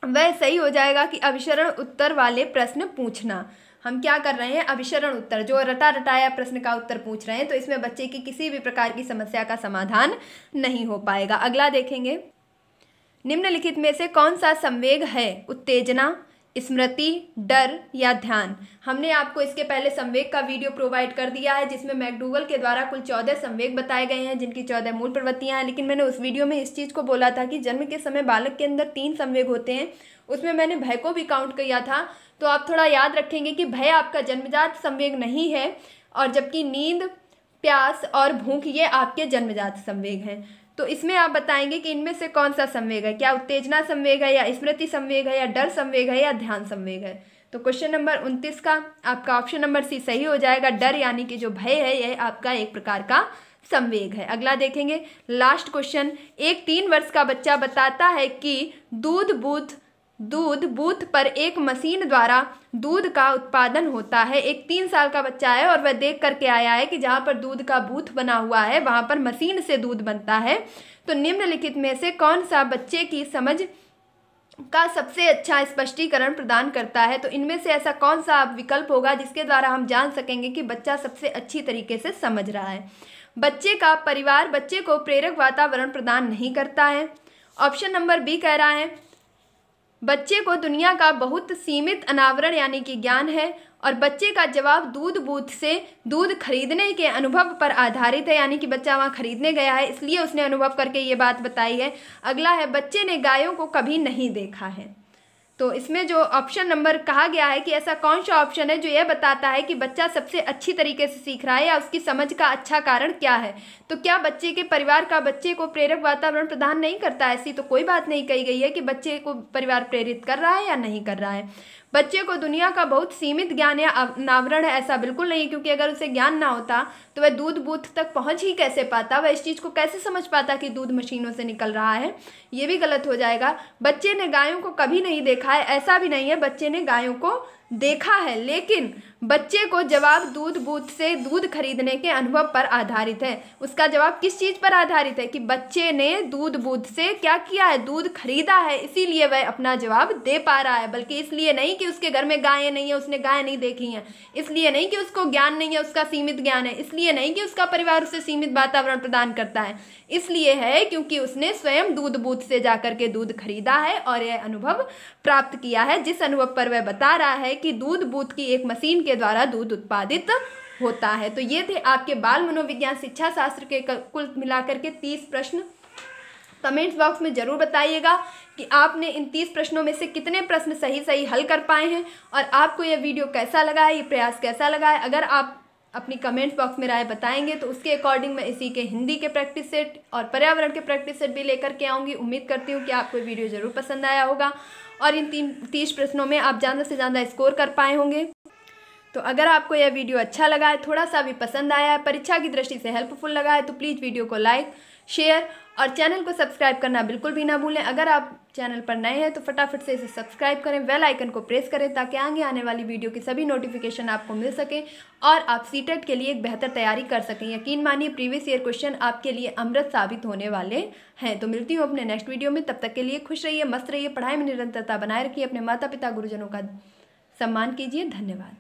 वह सही हो जाएगा कि अभिसरण उत्तर वाले प्रश्न पूछना। हम क्या कर रहे हैं, अभिसरण उत्तर, जो रटा रटाया प्रश्न का उत्तर पूछ रहे हैं, तो इसमें बच्चे की किसी भी प्रकार की समस्या का समाधान नहीं हो पाएगा। अगला देखेंगे, निम्नलिखित में से कौन सा संवेग है, उत्तेजना, स्मृति, डर या ध्यान। हमने आपको इसके पहले संवेग का वीडियो प्रोवाइड कर दिया है जिसमें मैकडूगल के द्वारा कुल 14 संवेग बताए गए हैं जिनकी 14 मूल प्रवृत्तियां हैं। लेकिन मैंने उस वीडियो में इस चीज़ को बोला था कि जन्म के समय बालक के अंदर 3 संवेग होते हैं, उसमें मैंने भय को भी काउंट किया था। तो आप थोड़ा याद रखेंगे कि भय आपका जन्मजात संवेग नहीं है, और जबकि नींद, प्यास और भूख ये आपके जन्मजात संवेग हैं। तो इसमें आप बताएंगे कि इनमें से कौन सा संवेग है, क्या उत्तेजना संवेग है, या स्मृति संवेग है, या डर संवेग है, या ध्यान संवेग है। तो क्वेश्चन नंबर 29 का आपका ऑप्शन नंबर सी सही हो जाएगा। डर यानी कि जो भय है यह आपका एक प्रकार का संवेग है। अगला देखेंगे, लास्ट क्वेश्चन, एक 3 वर्ष का बच्चा बताता है कि दूध बूथ पर एक मशीन द्वारा दूध का उत्पादन होता है। एक 3 साल का बच्चा है और वह देख करके आया है कि जहाँ पर दूध का बूथ बना हुआ है वहाँ पर मशीन से दूध बनता है। तो निम्नलिखित में से कौन सा बच्चे की समझ का सबसे अच्छा स्पष्टीकरण प्रदान करता है। तो इनमें से ऐसा कौन सा विकल्प होगा जिसके द्वारा हम जान सकेंगे कि बच्चा सबसे अच्छी तरीके से समझ रहा है। बच्चे का परिवार बच्चे को प्रेरक वातावरण प्रदान नहीं करता है। ऑप्शन नंबर बी कह रहा है बच्चे को दुनिया का बहुत सीमित अनावरण यानी कि ज्ञान है, और बच्चे का जवाब दूध बूथ से दूध खरीदने के अनुभव पर आधारित है, यानी कि बच्चा वहाँ खरीदने गया है इसलिए उसने अनुभव करके ये बात बताई है। अगला है बच्चे ने गायों को कभी नहीं देखा है। तो इसमें जो ऑप्शन नंबर कहा गया है कि ऐसा कौन सा ऑप्शन है जो यह बताता है कि बच्चा सबसे अच्छी तरीके से सीख रहा है या उसकी समझ का अच्छा कारण क्या है। तो क्या बच्चे के परिवार का बच्चे को प्रेरक वातावरण प्रदान नहीं करता है। ऐसी तो कोई बात नहीं कही गई है कि बच्चे को परिवार प्रेरित कर रहा है या नहीं कर रहा है। बच्चे को दुनिया का बहुत सीमित ज्ञान या अनावरण है, ऐसा बिल्कुल नहीं, क्योंकि अगर उसे ज्ञान ना होता तो वह दूध बूथ तक पहुंच ही कैसे पाता, वह इस चीज़ को कैसे समझ पाता कि दूध मशीनों से निकल रहा है। ये भी गलत हो जाएगा। बच्चे ने गायों को कभी नहीं देखा है, ऐसा भी नहीं है, बच्चे ने गायों को देखा है, लेकिन बच्चे को जवाब दूध बूथ से दूध खरीदने के अनुभव पर आधारित है। उसका जवाब किस चीज़ पर आधारित है कि बच्चे ने दूध बूथ से क्या किया है, दूध खरीदा है, इसीलिए वह अपना जवाब दे पा रहा है। बल्कि इसलिए नहीं कि उसके घर में गायें नहीं है, उसने गाय नहीं देखी हैं, इसलिए नहीं कि उसको ज्ञान नहीं है, उसका सीमित ज्ञान है, इसलिए नहीं कि उसका परिवार उसे सीमित वातावरण प्रदान करता है, इसलिए है क्योंकि उसने स्वयं दूध बूथ से जाकर के दूध खरीदा है और यह अनुभव प्राप्त किया है, जिस अनुभव पर वह बता रहा है कि दूध बूथ की एक मशीन के द्वारा दूध उत्पादित होता है। तो ये थे आपके बाल मनोविज्ञान शिक्षा शास्त्र के कुल मिलाकर के 30 प्रश्न। कमेंट्स बॉक्स में जरूर बताइएगा कि आपने इन 30 प्रश्नों में से कितने प्रश्न सही हल कर पाए हैं और आपको यह वीडियो कैसा लगा है, ये प्रयास कैसा लगा है। अगर आप अपनी कमेंट्स बॉक्स में राय बताएंगे तो उसके अकॉर्डिंग मैं इसी के हिंदी के प्रैक्टिस सेट और पर्यावरण के प्रैक्टिस सेट भी लेकर के आऊँगी। उम्मीद करती हूँ कि आपको ये वीडियो ज़रूर पसंद आया होगा और इन 30 प्रश्नों में आप ज़्यादा से ज़्यादा स्कोर कर पाए होंगे। तो अगर आपको यह वीडियो अच्छा लगा है, थोड़ा सा भी पसंद आया है, परीक्षा की दृष्टि से हेल्पफुल लगा है, तो प्लीज़ वीडियो को लाइक, शेयर और चैनल को सब्सक्राइब करना बिल्कुल भी ना भूलें। अगर आप चैनल पर नए हैं तो फटाफट से इसे सब्सक्राइब करें, बेल आइकन को प्रेस करें ताकि आगे आने वाली वीडियो की सभी नोटिफिकेशन आपको मिल सके और आप सीटेट के लिए एक बेहतर तैयारी कर सकें। यकीन मानिए प्रीवियस ईयर क्वेश्चन आपके लिए अमृत साबित होने वाले हैं। तो मिलती हूँ अपने नेक्स्ट वीडियो में, तब तक के लिए खुश रहिए, मस्त रहिए, पढ़ाई में निरंतरता बनाए रखिए, अपने माता पिता गुरुजनों का सम्मान कीजिए। धन्यवाद।